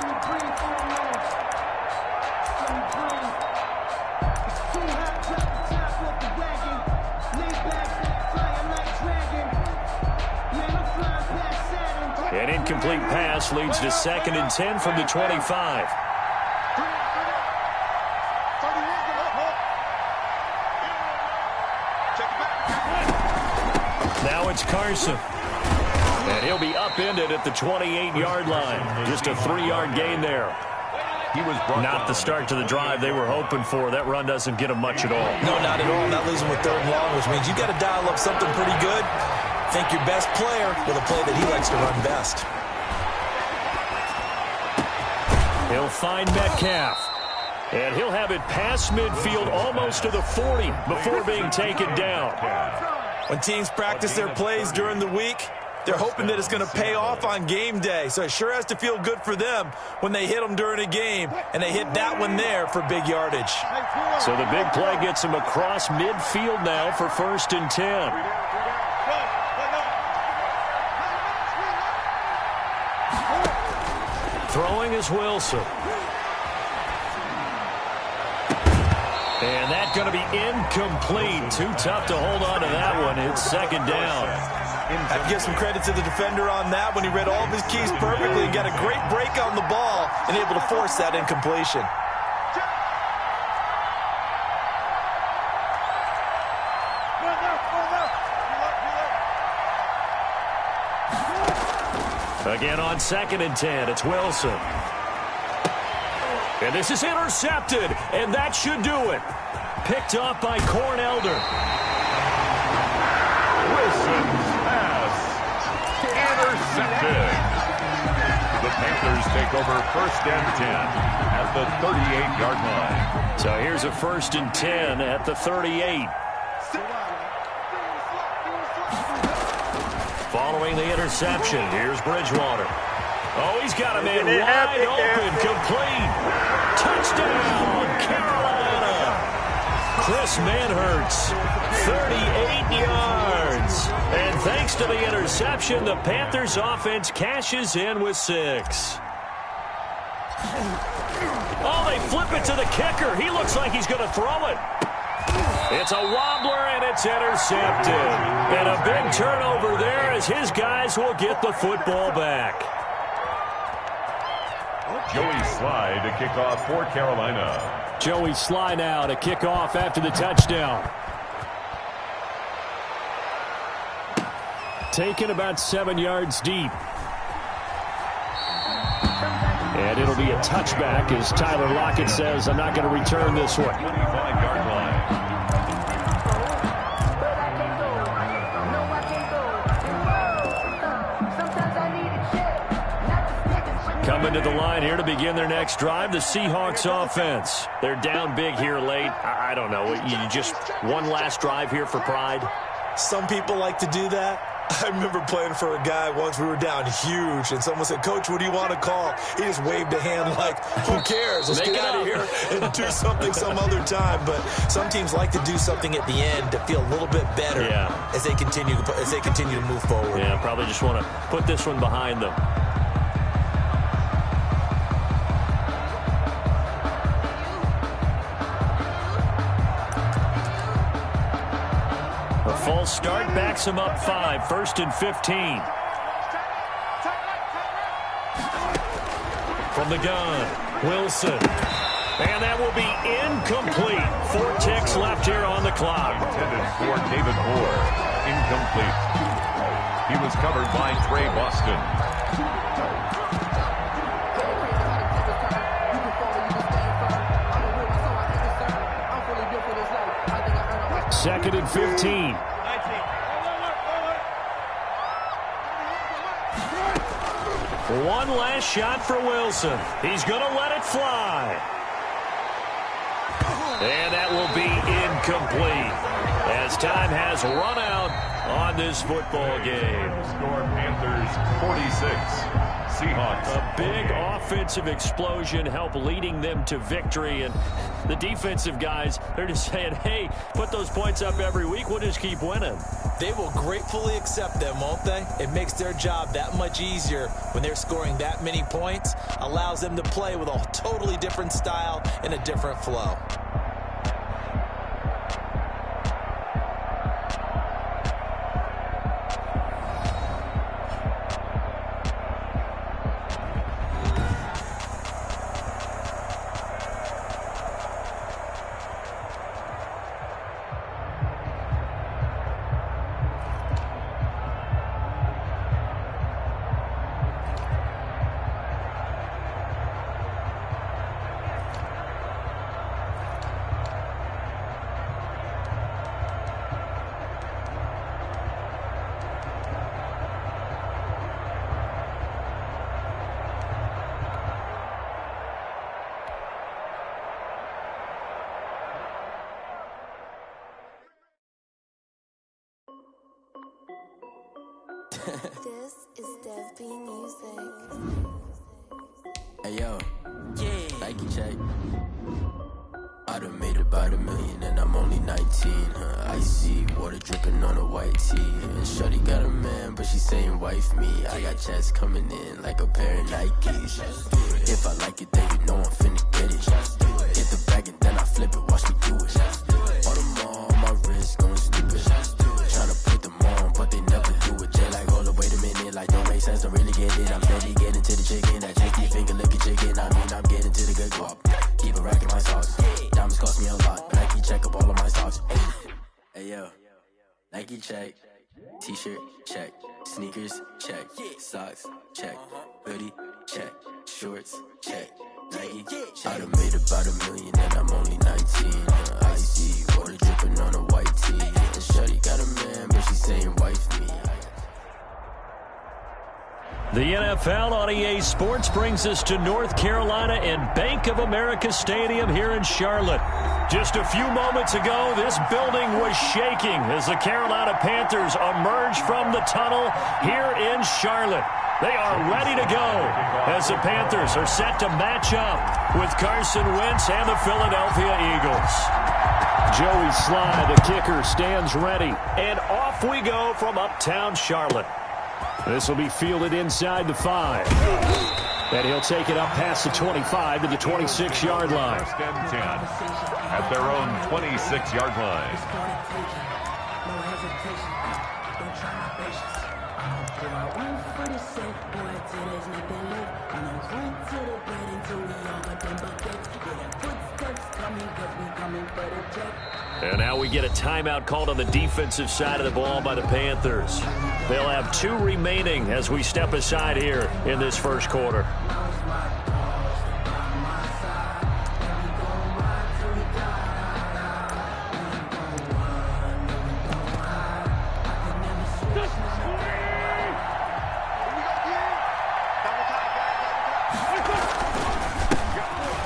An incomplete pass leads to 2nd and 10 from the 25. Now it's Carson. And he'll be upended at the 28-yard line. Just a 3-yard gain there. He was not the start to the drive they were hoping for. That run doesn't get them much at all. No, not at all. That leaves them with 3rd and long, which means you've got to dial up something pretty good. Think your best player with a play that he likes to run best. He'll find Metcalf. And he'll have it past midfield almost to the 40 before being taken down. When teams practice their plays during the week, they're hoping that it's going to pay off on game day. So it sure has to feel good for them when they hit them during a game, and they hit that one there for big yardage. So the big play gets them across midfield now for 1st and 10. Throwing is Wilson. And that's going to be incomplete. Too tough to hold on to that one. It's 2nd down. I have to give some credit to the defender on that when he read all of his keys perfectly and got a great break on the ball and able to force that incompletion. Again on 2nd and 10, it's Wilson. And this is intercepted, and that should do it. Picked up by Cornelder. Wilson's pass intercepted. The Panthers take over 1st and 10 at the 38-yard line. So here's a 1st and 10 at the 38. Following the interception, here's Bridgewater. Oh, he's got a man wide open, complete. Touchdown, Carolina. Chris Manhertz, 38 yards. And thanks to the interception, the Panthers offense cashes in with 6. Oh, they flip it to the kicker. He looks like he's going to throw it. It's a wobbler, and it's intercepted. And a big turnover there as his guys will get the football back. Joey Sly to kick off for Carolina. Joey Sly now to kick off after the touchdown. Taken about 7 yards deep. And it'll be a touchback as Tyler Lockett says, I'm not going to return this one. 25-yard line. Coming to the line here to begin their next drive, the Seahawks offense. They're down big here late. I don't know. You just one last drive here for pride? Some people like to do that. I remember playing for a guy once. We were down huge, and someone said, Coach, what do you want to call? He just waved a hand like, who cares? Let's get out of here and do something some other time. But some teams like to do something at the end to feel a little bit better as they continue to move forward. Yeah, probably just want to put this one behind them. A false start backs him up 5, 1st and 15. From the gun, Wilson. And that will be incomplete. 4 ticks left here on the clock. Intended for David Moore. incomplete. He was covered by Trey Boston. Second and 15. One last shot for Wilson. He's going to let it fly. And that will be incomplete as time has run out on this football game. Score Panthers 46. Seahawks. A big offensive explosion helped leading them to victory. And the defensive guys, they're just saying, hey, put those points up every week. We'll just keep winning. They will gratefully accept them, won't they? It makes their job that much easier when they're scoring that many points. Allows them to play with a totally different style and a different flow. This is Dev B Music. Hey yo, yeah. Nike check. I done made about $1 million and I'm only 19. Icy water dripping on a white tee. And shorty got a man, but she saying wife me. I got checks coming in like a pair of Nikes. If I like it, then you know I'm finna get it. Get the bag and then I flip it. Watch me do it. All them on my wrist going stupid. Tryna put them on, but they never do it. Jay like, hold up, wait a minute. Like, don't make sense, don't really get it. I'm steady getting to the chicken. That tricky finger licking chicken. I mean, I'm getting to the good guap. Keep a rack in my socks. Diamonds cost me a lot, but Nike check up all of my socks. Hey yo, Nike check. T-shirt check. Sneakers check. Socks check. Hoodie check. Shorts check. Nike. I done made about $1 million and I'm only 19. Icy water dripping on a white tee. And shorty got a man, but she saying wife me. The NFL on EA Sports brings us to North Carolina and Bank of America Stadium here in Charlotte. Just a few moments ago, this building was shaking as the Carolina Panthers emerged from the tunnel here in Charlotte. They are ready to go as the Panthers are set to match up with Carson Wentz and the Philadelphia Eagles. Joey Sly, the kicker, stands ready. And off we go from uptown Charlotte. This will be fielded inside the 5. And he'll take it up past the 25 to the 26-yard line. First and 10 at their own 26-yard line. And now we get a timeout called on the defensive side of the ball by the Panthers. They'll have 2 remaining as we step aside here in this first quarter.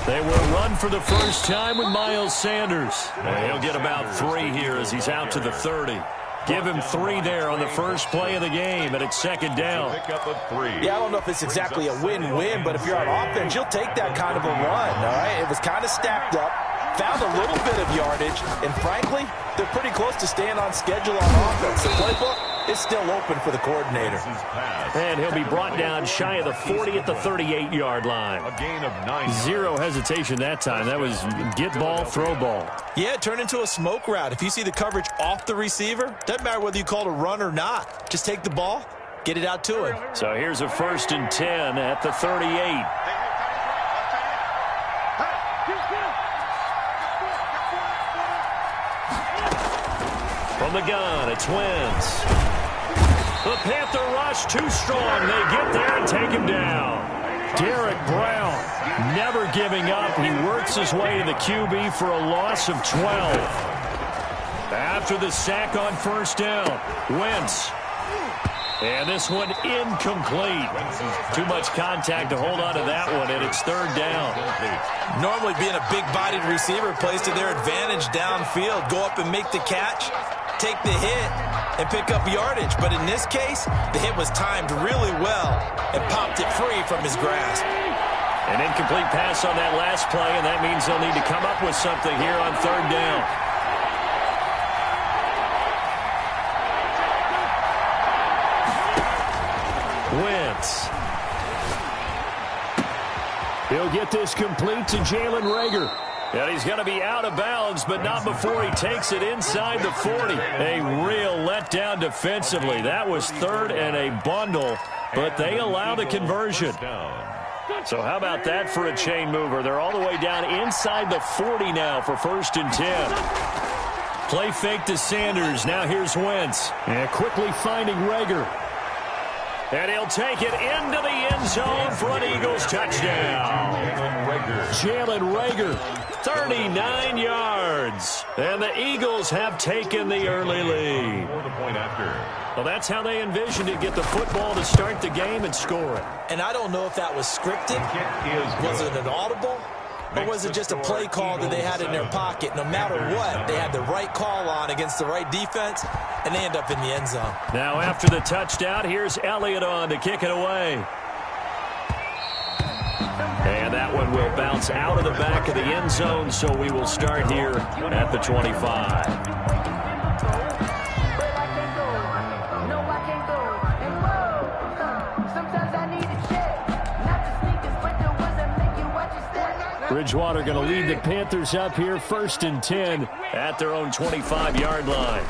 They will run for the first time with Miles Sanders. And he'll get about 3 here as he's out to the 30. Give him 3 there on the first play of the game, and it's second down. Yeah, I don't know if it's exactly a win-win, but if you're on offense, you'll take that kind of a run, all right? It was kind of stacked up, found a little bit of yardage, and frankly, they're pretty close to staying on schedule on offense. The playbook is still open for the coordinator. And he'll be brought down shy of the 40 at the 38-yard line. A gain of 9. Zero hesitation that time. That was get ball, throw ball. Yeah, it turned into a smoke route. If you see the coverage off the receiver, doesn't matter whether you call it a run or not. Just take the ball, get it out to him. So here's a first and 10 at the 38. From the gun, it's Wentz. The Panther rush too strong. They get there and take him down. Derek Brown never giving up. He works his way to the QB for a loss of 12. After the sack on first down, Wentz. And this one incomplete. Too much contact to hold on to that one, and it's third down. Normally being a big-bodied receiver plays to their advantage downfield. Go up and make the catch, take the hit, and pick up yardage. But in this case, the hit was timed really well and popped it free from his grasp. An incomplete pass on that last play, and that means they'll need to come up with something here on third down. Wentz. He'll get this complete to Jalen Reagor. And he's going to be out of bounds, but not before he takes it inside the 40. A real letdown defensively. That was third and a bundle, but they allow the conversion. So how about that for a chain mover? They're all the way down inside the 40 now for 1st and 10. Play fake to Sanders. Now here's Wentz. And quickly finding Reagor. And he'll take it into the end zone for an Eagles touchdown. Jalen Reagor, 39 yards. And the Eagles have taken the early lead. Well, that's how they envisioned it. Get the football to start the game and score it. And I don't know if that was scripted. Was it an audible? Or was it just a play call that they had in their pocket? No matter what, they had the right call on against the right defense, and they end up in the end zone. Now after the touchdown, here's Elliott on to kick it away. And that one will bounce out of the back of the end zone, so we will start here at the 25. Bridgewater going to lead the Panthers up here, 1st and 10 at their own 25-yard line.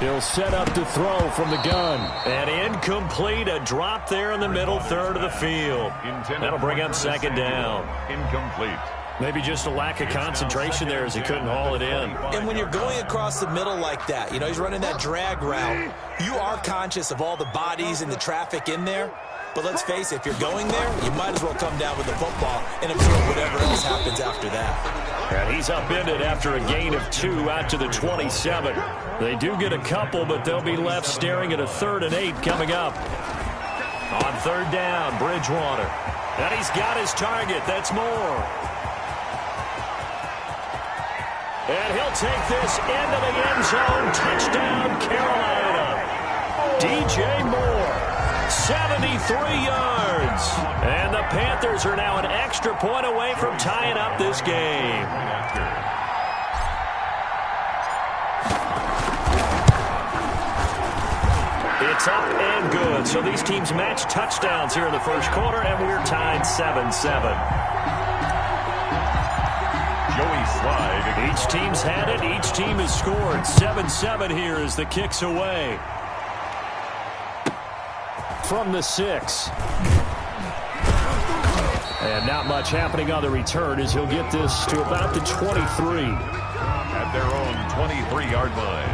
He'll set up to throw from the gun. And incomplete, a drop there in the middle third of the field. That'll bring up 2nd down. Incomplete. Maybe just a lack of concentration there as he couldn't haul it in. And when you're going across the middle like that, you know, he's running that drag route, you are conscious of all the bodies and the traffic in there. But let's face it, if you're going there, you might as well come down with the football and absorb whatever else happens after that. And he's upended after a gain of 2 out to the 27. They do get a couple, but they'll be left staring at a 3rd and 8 coming up. On 3rd down, Bridgewater. And he's got his target. That's Moore. And he'll take this into the end zone. Touchdown, Carolina. DJ Moore. 73 yards. And the Panthers are now an extra point away from tying up this game. It's up and good. So these teams match touchdowns here in the first quarter, and we're tied 7-7. Joey Slide. Each team's had it. Each team has scored. 7-7 here as the kick's away. From the 6. And not much happening on the return as he'll get this to about the 23. At their own 23-yard line.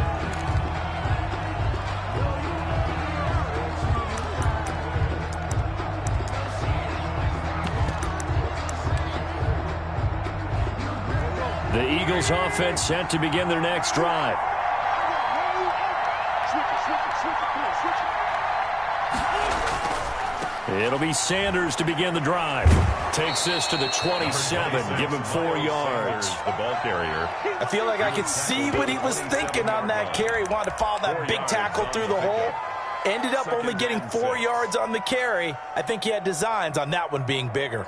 The Eagles offense set to begin their next drive. It'll be Sanders to begin the drive. Takes this to the 27. Give him 4 yards. The ball carrier. I feel like I could see what he was thinking on that carry. Wanted to follow that big tackle through the hole. Ended up only getting 4 yards on the carry. I think he had designs on that one being bigger.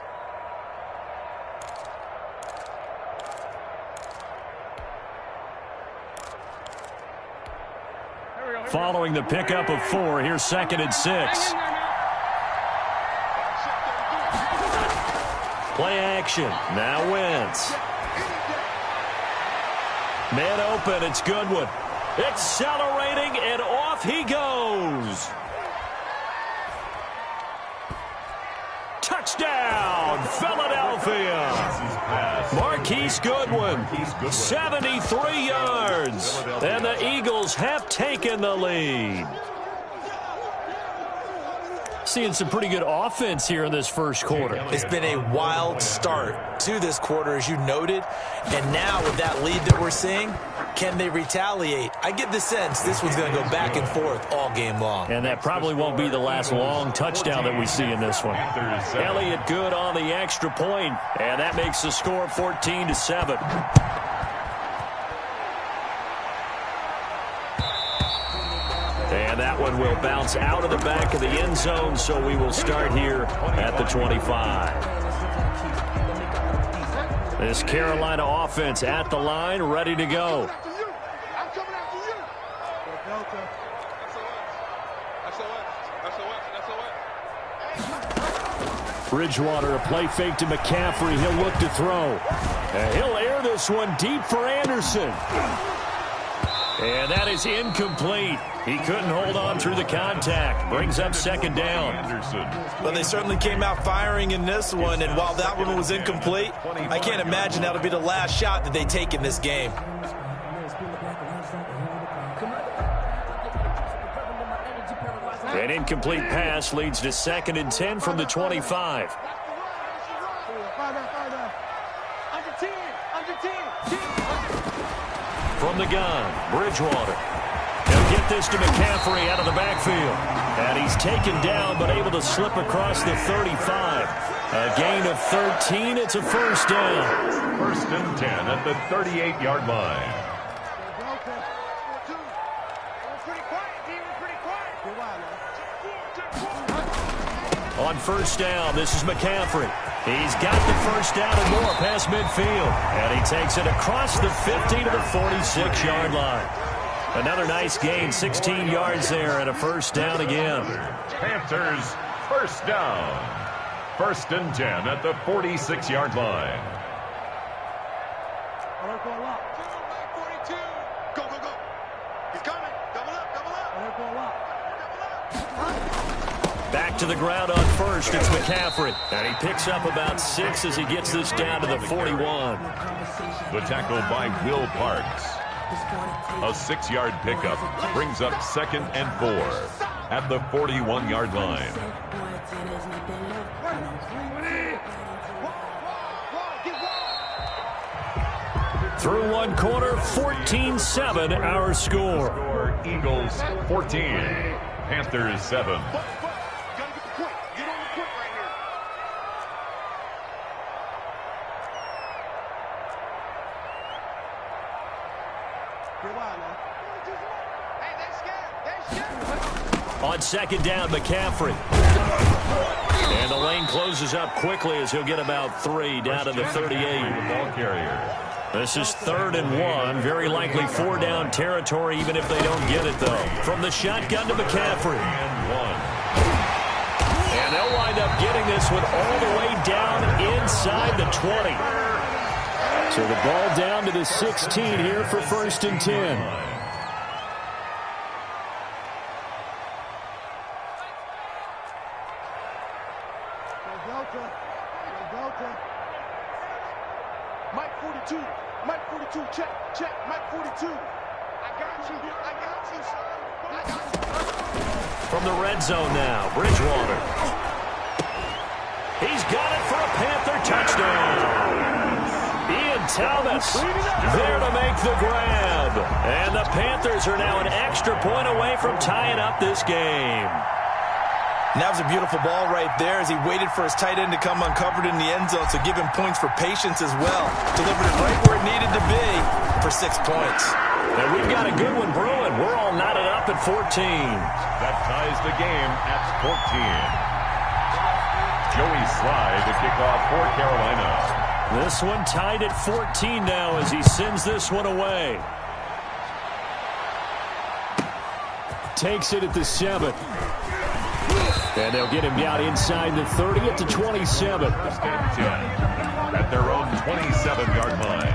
Following the pickup of 4, here's 2nd and 6. Play action. Now Wentz. Man open. It's Goodwin. Accelerating, and off he goes. Touchdown, Philadelphia. Mark Marquise Goodwin. 73 yards. And the Eagles have taken the lead. Seeing some pretty good offense here in this first quarter. It's been a wild start to this quarter, as you noted. And now with that lead that we're seeing, can they retaliate? I get the sense this one's going to go back and forth all game long. And that probably won't be the last long touchdown that we see in this one. Elliott good on the extra point, and that makes the score 14-7. And that one will bounce out of the back of the end zone, so we will start here at the 25. This Carolina offense at the line, ready to go. Bridgewater, a play fake to McCaffrey. He'll look to throw. And he'll air this one deep for Anderson. And that is incomplete. He couldn't hold on through the contact. Brings up second down. Well, they certainly came out firing in this one, and while that one was incomplete, I can't imagine that'll be the last shot that they take in this game. An incomplete pass leads to 2nd and 10 from the 25. From the gun, Bridgewater. He'll get this to McCaffrey out of the backfield. And he's taken down but able to slip across the 35. A gain of 13. It's a first down. 1st and 10 at the 38-yard line. On first down, this is McCaffrey. He's got the first down and more past midfield. And he takes it across the 50 to the 46-yard line. Another nice gain, 16 yards there and a first down again. Panthers, first down. 1st and 10 at the 46-yard line. Go, go, go. He's coming. Double up, double up. Back to the ground on first, it's McCaffrey. And he picks up about 6 as he gets this down to the 41. The tackle by Will Parks. A 6-yard pickup brings up 2nd and 4 at the 41-yard line. Through one quarter, 14-7 our score. Eagles 14, Panthers 7. On second down, McCaffrey. And the lane closes up quickly as he'll get about 3 down to the 38. Ball carrier. This is 3rd and 1. Very likely 4-down territory, even if they don't get it, though. From the shotgun to McCaffrey. And 1. And they'll wind up getting this one all the way down inside the 20. So the ball down to the 16 here for 1st and 10. Mike 42, Mike 42, check, check, Mike 42. I got you, son. I got you. From the red zone now, Bridgewater. He's got it for a Panther touchdown. Ian Thomas there to make the grab. And the Panthers are now an extra point away from tying up this game. And that was a beautiful ball right there as he waited for his tight end to come uncovered in the end zone, so give him points for patience as well. Delivered it right where it needed to be for 6 points. And we've got a good one brewing. We're all knotted up at 14. That ties the game at 14. Joey Sly to kick off for Carolina. This one tied at 14 now as he sends this one away. Takes it at the 7. And they'll get him down inside the 30 at the 27. At their own 27-yard line.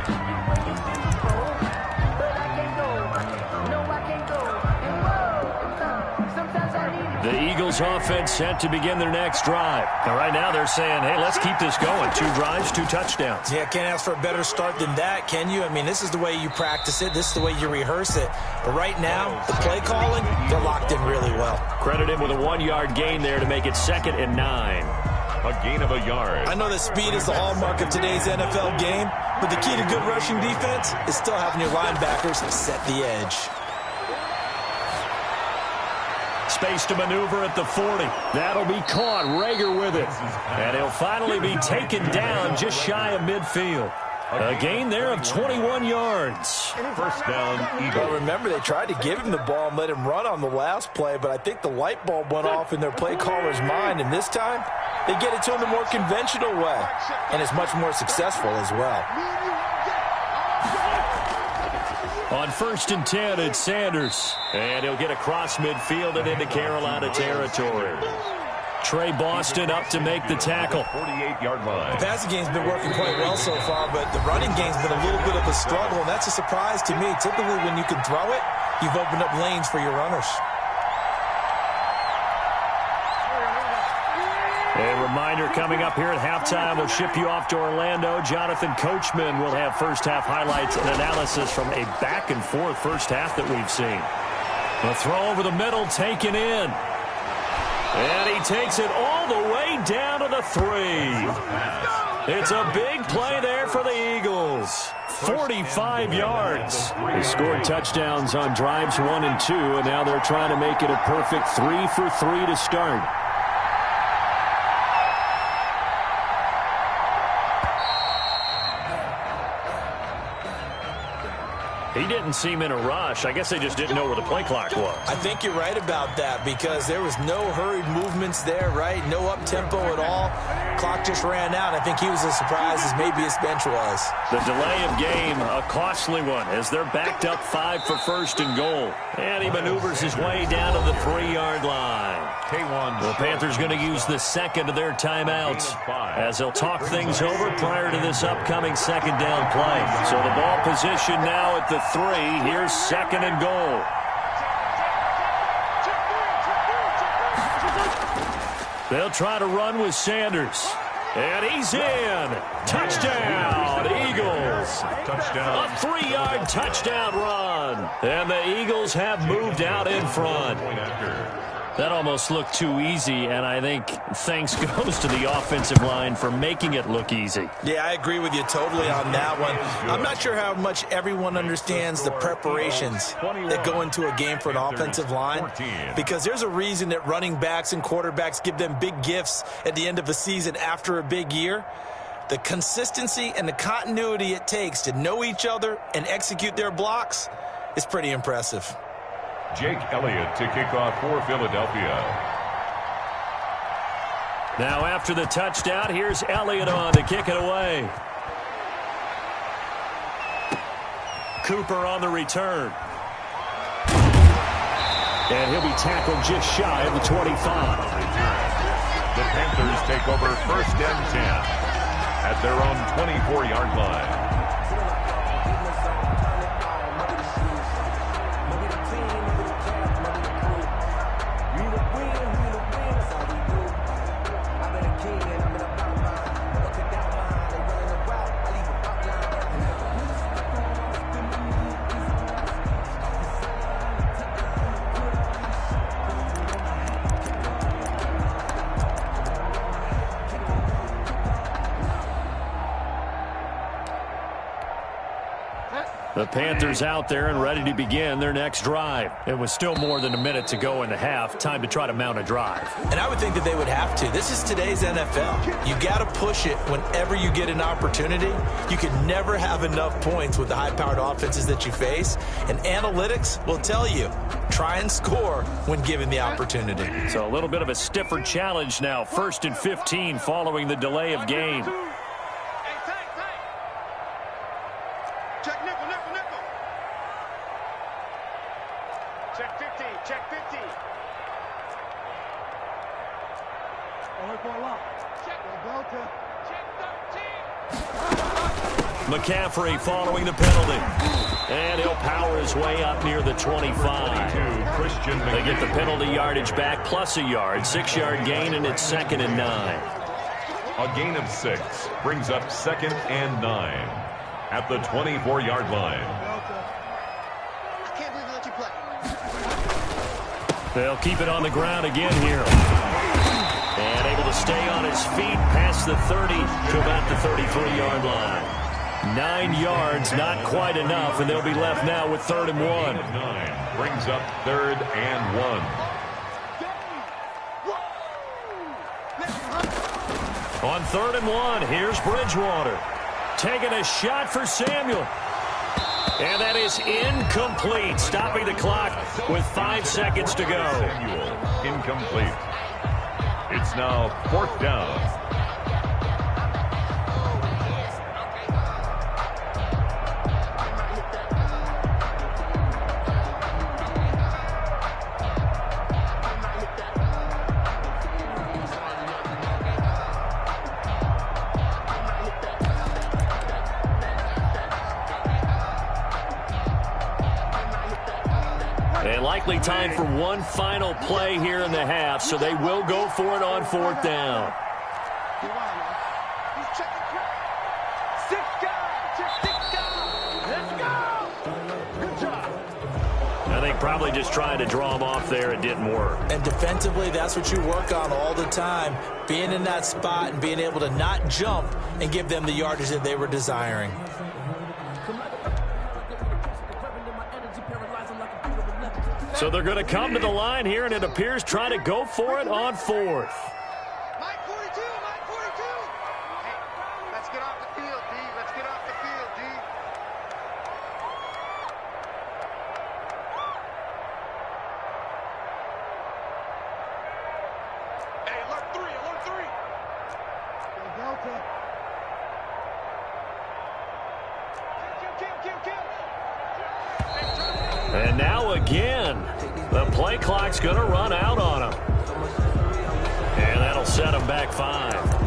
The Eagles offense set to begin their next drive. And right now they're saying, hey, let's keep this going. 2 drives, 2 touchdowns. Yeah, can't ask for a better start than that, can you? I mean, this is the way you practice it. This is the way you rehearse it. But right now, the play calling, they're locked in really well. Credit him with a 1-yard gain there to make it 2nd and 9. A gain of a yard. I know that speed is the hallmark of today's NFL game, but the key to good rushing defense is still having your linebackers set the edge. Space to maneuver at the 40. That'll be caught. Rager with it. And he'll finally be taken down just shy of midfield. A gain there of 21 yards. First down, Eagles. Well, remember, they tried to give him the ball and let him run on the last play, but I think the light bulb went off in their play caller's mind, and this time they get it to him the more conventional way, and it's much more successful as well. On 1st and 10, it's Sanders. And he'll get across midfield and into Carolina territory. Trey Boston up to make the tackle. 48-yard line. The passing game's been working quite well so far, but the running game's been a little bit of a struggle, and that's a surprise to me. Typically, when you can throw it, you've opened up lanes for your runners. A reminder coming up here at halftime. We'll ship you off to Orlando. Jonathan Coachman will have first-half highlights and analysis from a back-and-forth first half that we've seen. The throw over the middle taken in. And he takes it all the way down to the 3. It's a big play there for the Eagles. 45 yards. They scored touchdowns on drives 1 and 2, and now they're trying to make it a perfect 3 for 3 to start. He didn't seem in a rush. I guess they just didn't know where the play clock was. I think you're right about that because there was no hurried movements there, right? No up-tempo at all. Clock just ran out. I think he was as surprised as maybe his bench was. The delay of game, a costly one, as they're backed up 5 for 1st and goal. And he maneuvers his way down to the 3-yard line. The Panthers going to use the 2nd of their timeouts as they'll talk things over prior to this upcoming 2nd down play. So the ball position now at the 3. Here's 2nd and goal. They'll try to run with Sanders. And he's in. Touchdown, Eagles. Touchdown. A 3-yard touchdown run. And the Eagles have moved out in front. That almost looked too easy, and I think thanks goes to the offensive line for making it look easy. Yeah, I agree with you totally on that one. I'm not sure how much everyone understands the preparations that go into a game for an offensive line, because there's a reason that running backs and quarterbacks give them big gifts at the end of a season after a big year. The consistency and the continuity it takes to know each other and execute their blocks is pretty impressive. Jake Elliott to kick off for Philadelphia. Now after the touchdown, here's Elliott on to kick it away. Cooper on the return. And he'll be tackled just shy of the 25. The Panthers take over 1st and 10 at their own 24-yard line. The Panthers out there and ready to begin their next drive. It was still more than a minute to go in the half. Time to try to mount a drive. And I would think that they would have to. This is today's NFL. You got to push it whenever you get an opportunity. You can never have enough points with the high-powered offenses that you face. And analytics will tell you, try and score when given the opportunity. So a little bit of a stiffer challenge now. 1st and 15 following the delay of game. McCaffrey following the penalty. And he'll power his way up near the 25. They get the penalty yardage back plus a yard. 6-yard gain, and it's 2nd and 9. A gain of 6 brings up 2nd and 9 at the 24-yard line. I can't believe they let you play. They'll keep it on the ground again here. And able to stay on his feet past the 30 to about the 33-yard line. 9 yards, not quite enough, and they'll be left now with 3rd and 1. 9 brings up 3rd and 1. On 3rd and 1, here's Bridgewater. Taking a shot for Samuel. And that is incomplete, stopping the clock with 5 seconds to go. Samuel, incomplete. It's now 4th down. And likely time for one final play here in the half, so they will go for it on 4th down. I think probably just trying to draw him off there. It didn't work. And defensively, that's what you work on all the time. Being in that spot and being able to not jump and give them the yardage that they were desiring. So they're going to come to the line here, and it appears try to go for it on 4th. Mike 42, Mike 42. Hey, let's get off the field, D. Let's get off the field, D. Hey, alert 3, alert 3. Delta. Kill. And now again, the play clock's going to run out on him. And that'll set him back 5.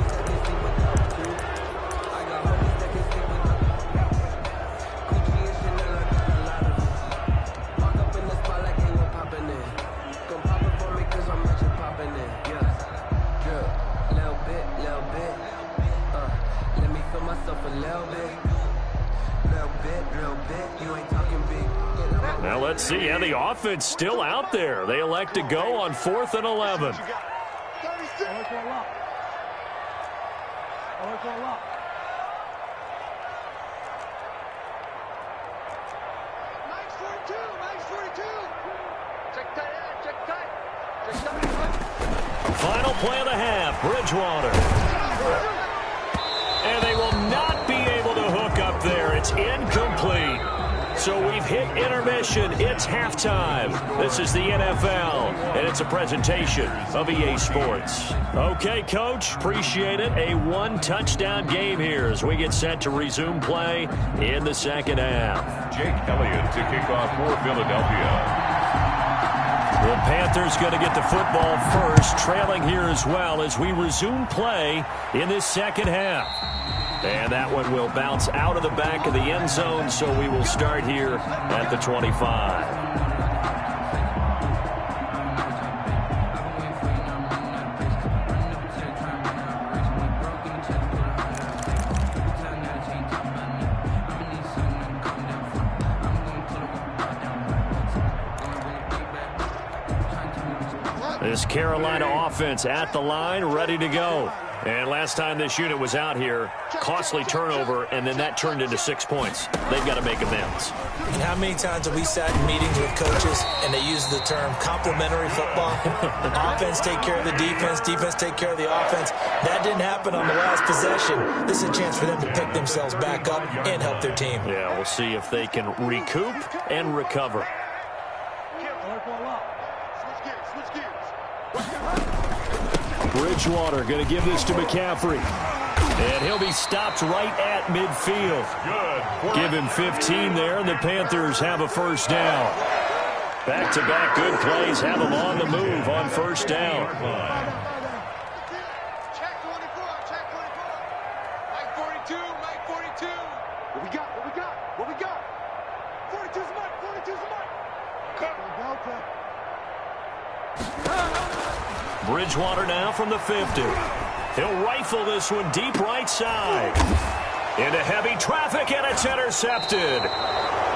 Now let's see. Yeah, the offense still out there. They elect to go on 4th and 11. 36. Mike's 42, Mike's 42. Check tight. Final play of the half, Bridgewater. And they will not be able to hook up there. It's incomplete. So we've hit intermission. It's halftime. This is the NFL, and it's a presentation of EA Sports. Okay, Coach, appreciate it. A 1-touchdown game here as we get set to resume play in the 2nd half. Jake Elliott to kick off for Philadelphia. The Panthers going to get the football first, trailing here as well as we resume play in this 2nd half. And that one will bounce out of the back of the end zone, so we will start here at the 25. This Carolina offense at the line, ready to go. And last time this unit was out here, costly turnover, and then that turned into 6 points. They've got to make amends. And how many times have we sat in meetings with coaches and they use the term complementary football? Offense take care of the defense, defense take care of the offense. That didn't happen on the last possession. This is a chance for them to pick themselves back up and help their team. Yeah, we'll see if they can recoup and recover. Bridgewater going to give this to McCaffrey. And he'll be stopped right at midfield. Good. Give him 15 there, and the Panthers have a 1st down. Back-to-back good plays have them on the move on 1st down. Check 24, check 24. Mike 42, Mike 42. Bridgewater now from the 50. He'll rifle this one deep right side. Into heavy traffic, and it's intercepted.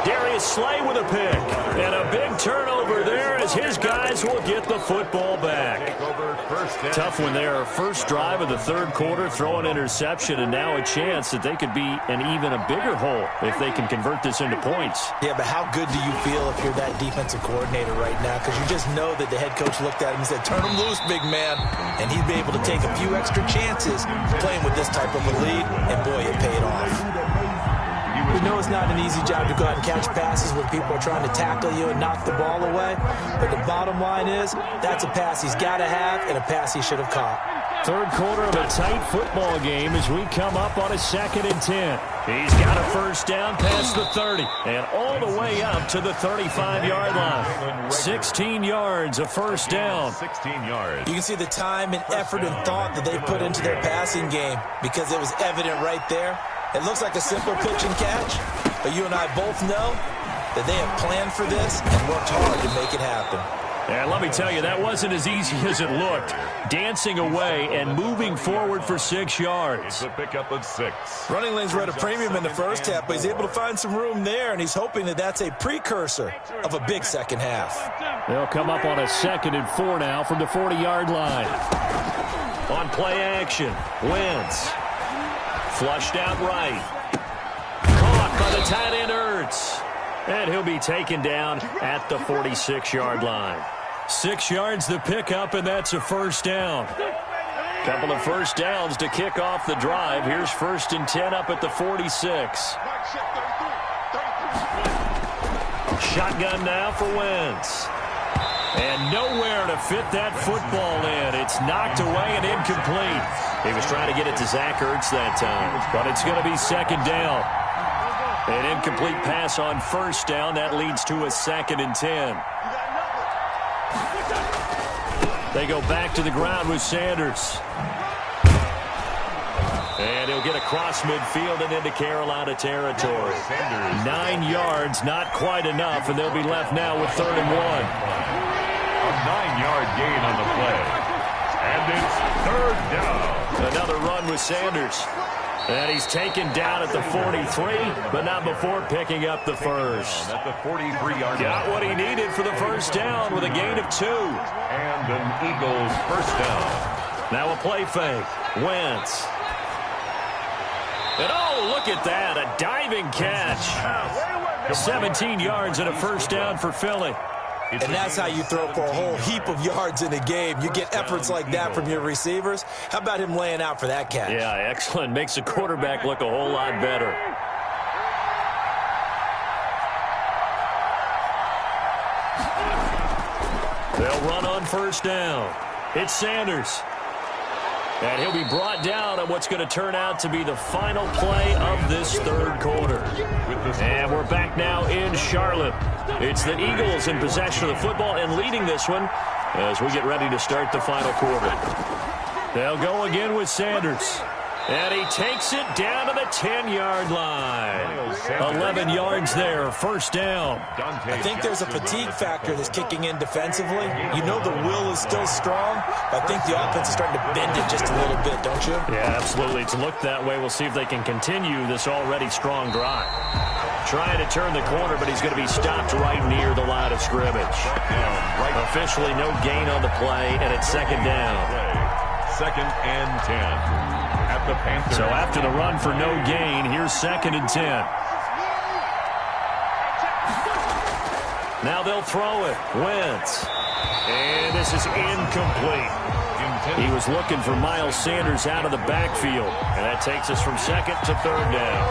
Darius Slay with a pick. And a big turnover there as his guys will get the football back. Tough one there. First drive of the third quarter, throw an interception, and now a chance that they could be in even a bigger hole if they can convert this into points. Yeah, but how good do you feel if you're that defensive coordinator right now? Because you just know that the head coach looked at him and said, turn him loose, big man. And he'd be able to take a few extra chances playing with this type of a lead, and boy, it paid off. We know it's not an easy job to go out and catch passes when people are trying to tackle you and knock the ball away. But the bottom line is, that's a pass he's got to have and a pass he should have caught. Third quarter of a tight football game as we come up on a 2nd and 10. He's got a first down past the 30 and all the way up to the 35-yard line. 16 yards, a first down. 16 yards. You can see the time and effort and thought that they put into their passing game because it was evident right there. It looks like a simple pitch and catch, but you and I both know that they have planned for this and worked hard to make it happen. And let me tell you, that wasn't as easy as it looked. Dancing away and moving forward for 6 yards. It's a pickup of 6. Running lanes were at a premium in the first half, but he's able to find some room there, and he's hoping that that's a precursor of a big second half. They'll come up on a 2nd and 4 now from the 40-yard line. On play action, Wentz. Flushed out right. Caught by the tight end Ertz. And he'll be taken down at the 46-yard line. 6 yards the pickup, and that's a first down. Couple of first downs to kick off the drive. Here's 1st and 10 up at the 46. Shotgun now for Wentz. And nowhere to fit that football in. It's knocked away and incomplete. He was trying to get it to Zach Ertz that time, but it's going to be 2nd down. An incomplete pass on first down. That leads to a 2nd and 10. They go back to the ground with Sanders. And he'll get across midfield and into Carolina territory. 9 yards, not quite enough, and they'll be left now with 3rd and 1. A 9-yard gain on the play. And it's 3rd down. Another run with Sanders. And he's taken down at the 43, but not before picking up the first. At the 43-yard line. Got what he needed for the first down with a gain of 2. And an Eagles first down. Now a play fake. Wentz. And oh, look at that. A diving catch. 17 yards and a first down for Philly. And that's how you throw for a whole heap of yards in a game. You get efforts like that from your receivers. How about him laying out for that catch? Yeah, excellent. Makes the quarterback look a whole lot better. They'll run on first down. It's Sanders. And he'll be brought down on what's going to turn out to be the final play of this third quarter. And we're back now in Charlotte. It's the Eagles in possession of the football and leading this one as we get ready to start the final quarter. They'll go again with Sanders. And he takes it down to the 10-yard line. 11 yards there, first down. I think there's a fatigue factor that's kicking in defensively. You know the will is still strong, but I think the offense is starting to bend it just a little bit, don't you? Yeah, absolutely. It's looked that way. We'll see if they can continue this already strong drive. Trying to turn the corner, but he's going to be stopped right near the line of scrimmage. Officially no gain on the play, and it's 2nd down. 2nd and 10. At the Panthers. So after the run for no gain, here's 2nd and 10. Now they'll throw it. Wentz. And this is incomplete. He was looking for Miles Sanders out of the backfield. And that takes us from 2nd to 3rd down.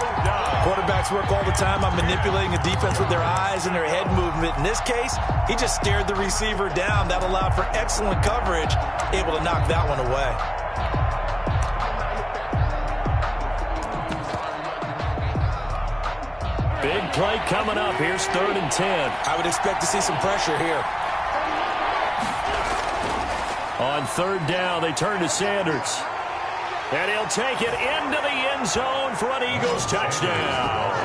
Quarterbacks work all the time on manipulating the defense with their eyes and their head movement. In this case, he just stared the receiver down. That allowed for excellent coverage, able to knock that one away. Big play coming up. Here's 3rd and 10. I would expect to see some pressure here. On 3rd down, they turn to Sanders. And he'll take it into the end zone for an Eagles touchdown.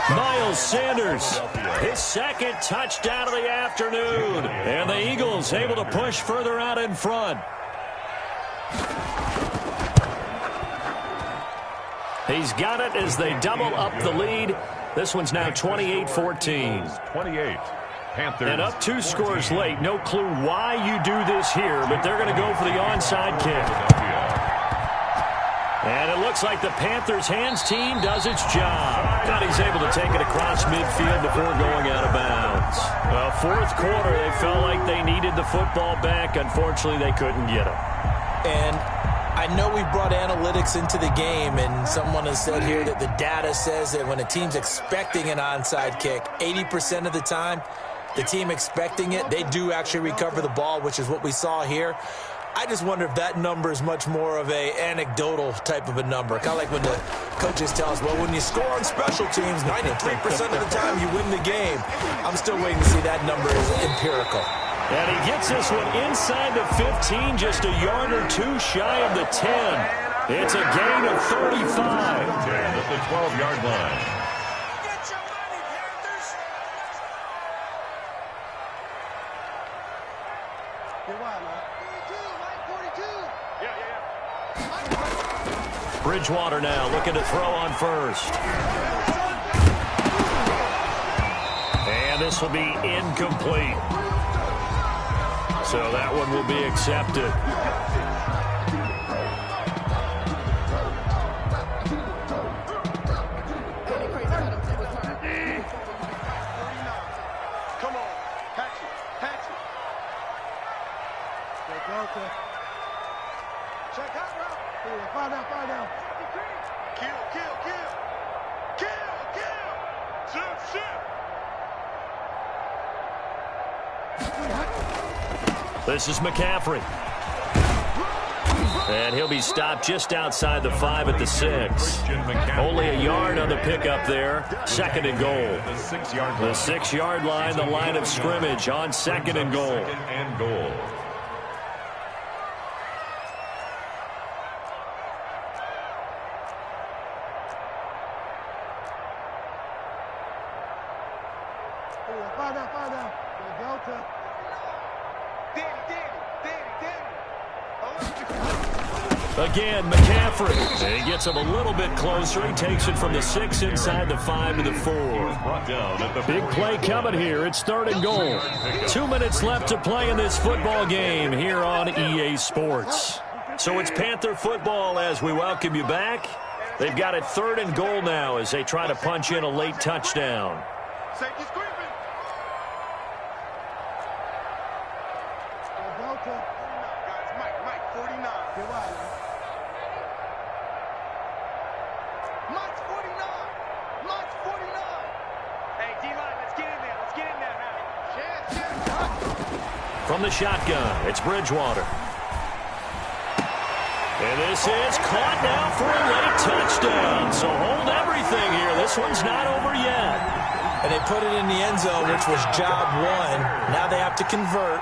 Miles Sanders, his second touchdown of the afternoon. And the Eagles able to push further out in front. He's got it as they double up the lead. This one's now 28-14. 28. Panthers. And up 2 scores late. No clue why you do this here, but they're going to go for the onside kick. And it looks like the Panthers' hands team does its job. And he's able to take it across midfield before going out of bounds. Well, fourth quarter, they felt like they needed the football back. Unfortunately, they couldn't get it. And I know we brought analytics into the game, and someone has said here that the data says that when a team's expecting an onside kick, 80% of the time, the team expecting it, they do actually recover the ball, which is what we saw here. I just wonder if that number is much more of a anecdotal type of a number. Kind of like when the coaches tell us, well, when you score on special teams, 93% of the time you win the game. I'm still waiting to see that number is empirical. And he gets this one inside the 15, just a yard or two shy of the 10. It's a gain of 35. At the 12-yard line. Get your money, Panthers! You're wild, man. 42, Yeah. Bridgewater now looking to throw on first. And this will be incomplete. So that one will be accepted. Come on. Patch it. Delta. Check out route. Find out. Kill. Ship. This is McCaffrey. And he'll be stopped just outside the 5 at the 6. Only a yard on the pickup there. 2nd and goal. The 6-yard line, the line of scrimmage on 2nd and goal. Find out. Delta. Again, McCaffrey. And he gets him a little bit closer. He takes it from the 6 inside the 5 to the 4. Big play coming here. It's 3rd and goal. 2 minutes left to play in this football game here on EA Sports. So it's Panther football as we welcome you back. They've got it 3rd and goal now as they try to punch in a late touchdown. Safety's creeping. Delta. Guys, Mike, 49. Get wide, man. Mike's 49. Hey, D-line, let's get in there now. Shit. From the shotgun, it's Bridgewater. And this is caught now for a late touchdown. So hold everything here. This one's not over yet. And they put it in the end zone, which was job 1. Now they have to convert.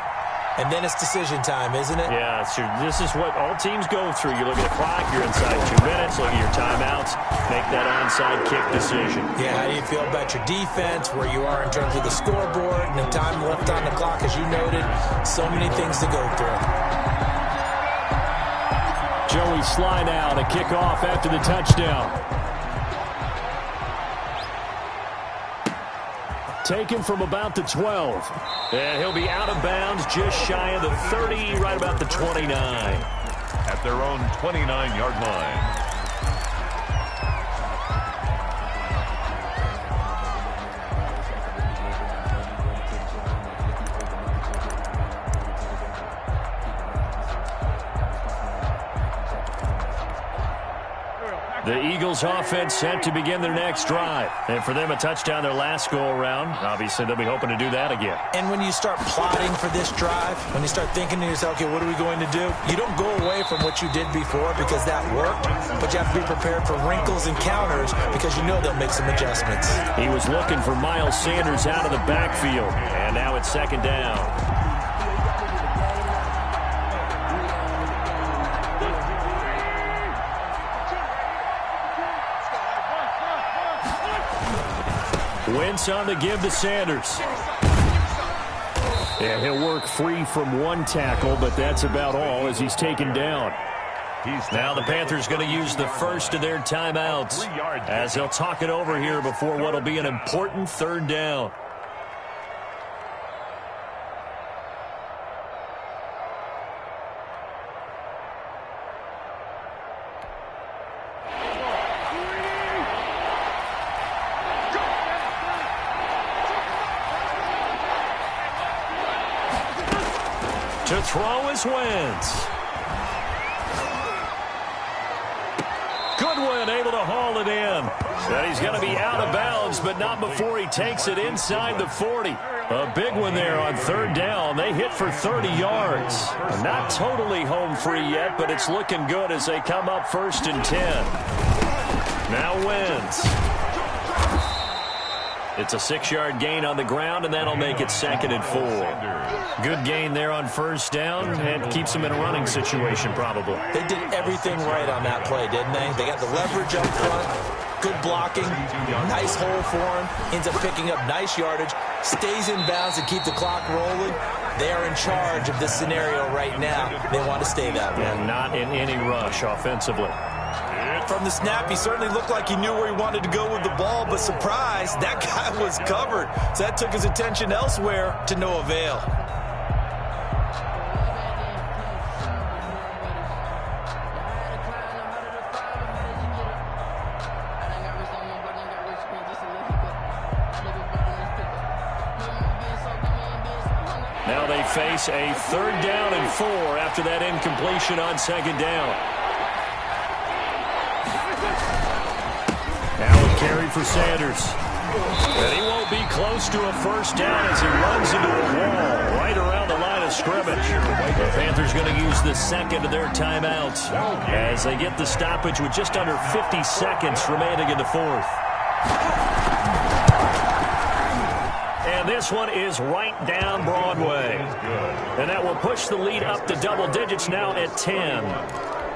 And then it's decision time, isn't it? Yeah, so this is what all teams go through. You look at the clock, you're inside 2 minutes, look at your timeouts, make that onside kick decision. Yeah, how do you feel about your defense, where you are in terms of the scoreboard, and the time left on the clock, as you noted? So many things to go through. Joey Sly now to kick off after the touchdown. Taken from about the 12. And he'll be out of bounds just shy of the 30, right about the 29. At their own 29-yard line. The Eagles offense set to begin their next drive. And for them, a touchdown their last go-around. Obviously, they'll be hoping to do that again. And when you start plotting for this drive, when you start thinking to yourself, okay, what are we going to do? You don't go away from what you did before because that worked, but you have to be prepared for wrinkles and counters because you know they'll make some adjustments. He was looking for Miles Sanders out of the backfield. And now it's 2nd down. Wentz on the give to Sanders. And he'll work free from one tackle, but that's about all as he's taken down. Now the Panthers going to use the first of their timeouts as they'll talk it over here before what will be an important third down. To throw is Wentz. Goodwin able to haul it in. And he's going to be out of bounds, but not before he takes it inside the 40. A big one there on third down. They hit for 30 yards. Not totally home free yet, but it's looking good as they come up 1st and 10. Now Wentz. It's a 6-yard gain on the ground, and that'll make it 2nd and 4. Good gain there on first down, and keeps them in a running situation probably. They did everything right on that play, didn't they? They got the leverage up front, good blocking, nice hole for him, ends up picking up nice yardage, stays in bounds to keep the clock rolling. They are in charge of this scenario right now. They want to stay that way. And not in any rush offensively. From the snap, he certainly looked like he knew where he wanted to go with the ball, but surprise, that guy was covered. So that took his attention elsewhere to no avail. Now they face a 3rd down and 4 after that incompletion on 2nd down. Now a carry for Sanders. And he won't be close to a first down as he runs into a wall right around the line of scrimmage. The Panthers going to use the 2nd of their timeouts as they get the stoppage with just under 50 seconds remaining in the 4th. And this one is right down Broadway. And that will push the lead up to double digits now at 10.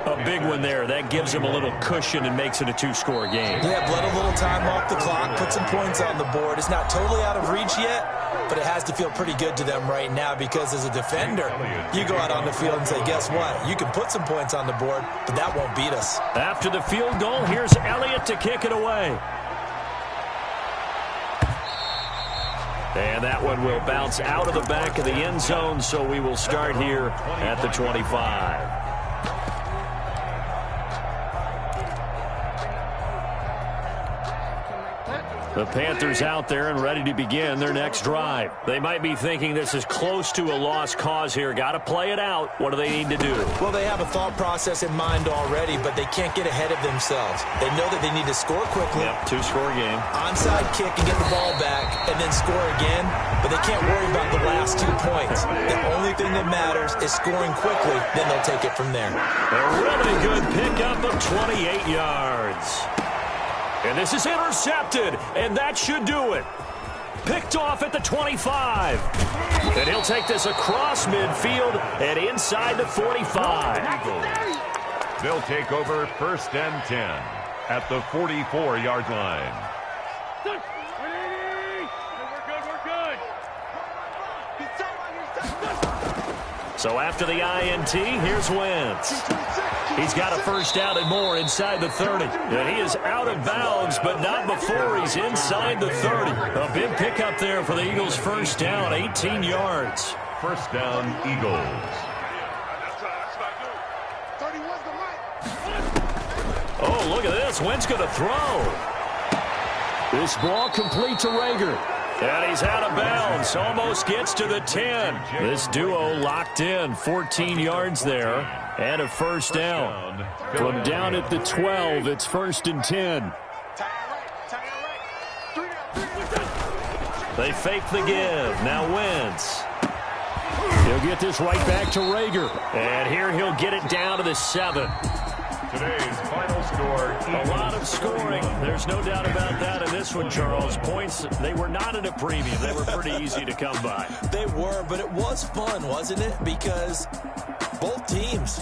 A big one there. That gives them a little cushion and makes it a 2-score game. Yeah, let a little time off the clock, put some points on the board. It's not totally out of reach yet, but it has to feel pretty good to them right now because as a defender, you go out on the field and say, guess what? You can put some points on the board, but that won't beat us. After the field goal, here's Elliott to kick it away. And that one will bounce out of the back of the end zone, so we will start here at the 25. The Panthers out there and ready to begin their next drive. They might be thinking this is close to a lost cause here. Got to play it out. What do they need to do? Well, they have a thought process in mind already, but they can't get ahead of themselves. They know that they need to score quickly. Yep, 2-score game. Onside kick and get the ball back and then score again, but they can't worry about the last 2 points. The only thing that matters is scoring quickly, then they'll take it from there. A really good pickup of 28 yards. And this is intercepted, and that should do it. Picked off at the 25. And he'll take this across midfield and inside the 45. They'll take over 1st and 10 at the 44-yard line. So after the INT, here's Wentz. He's got a first down and more inside the 30. And he is out of bounds, but not before he's inside the 30. A big pickup there for the Eagles' first down, 18 yards. First down, Eagles. Oh, look at this. Wentz going to throw. This ball complete to Rager. And he's out of bounds. Almost gets to the 10. This duo locked in. 14 yards there. And a first down. From down at the 12, it's 1st and 10. They fake the give. Now Wentz. He'll get this right back to Rager. And here he'll get it down to the 7. Today's final score. A lot of scoring. There's no doubt about that in this one, Charles. Points, they were not at a premium. They were pretty easy to come by. They were, but it was fun, wasn't it? Because both teams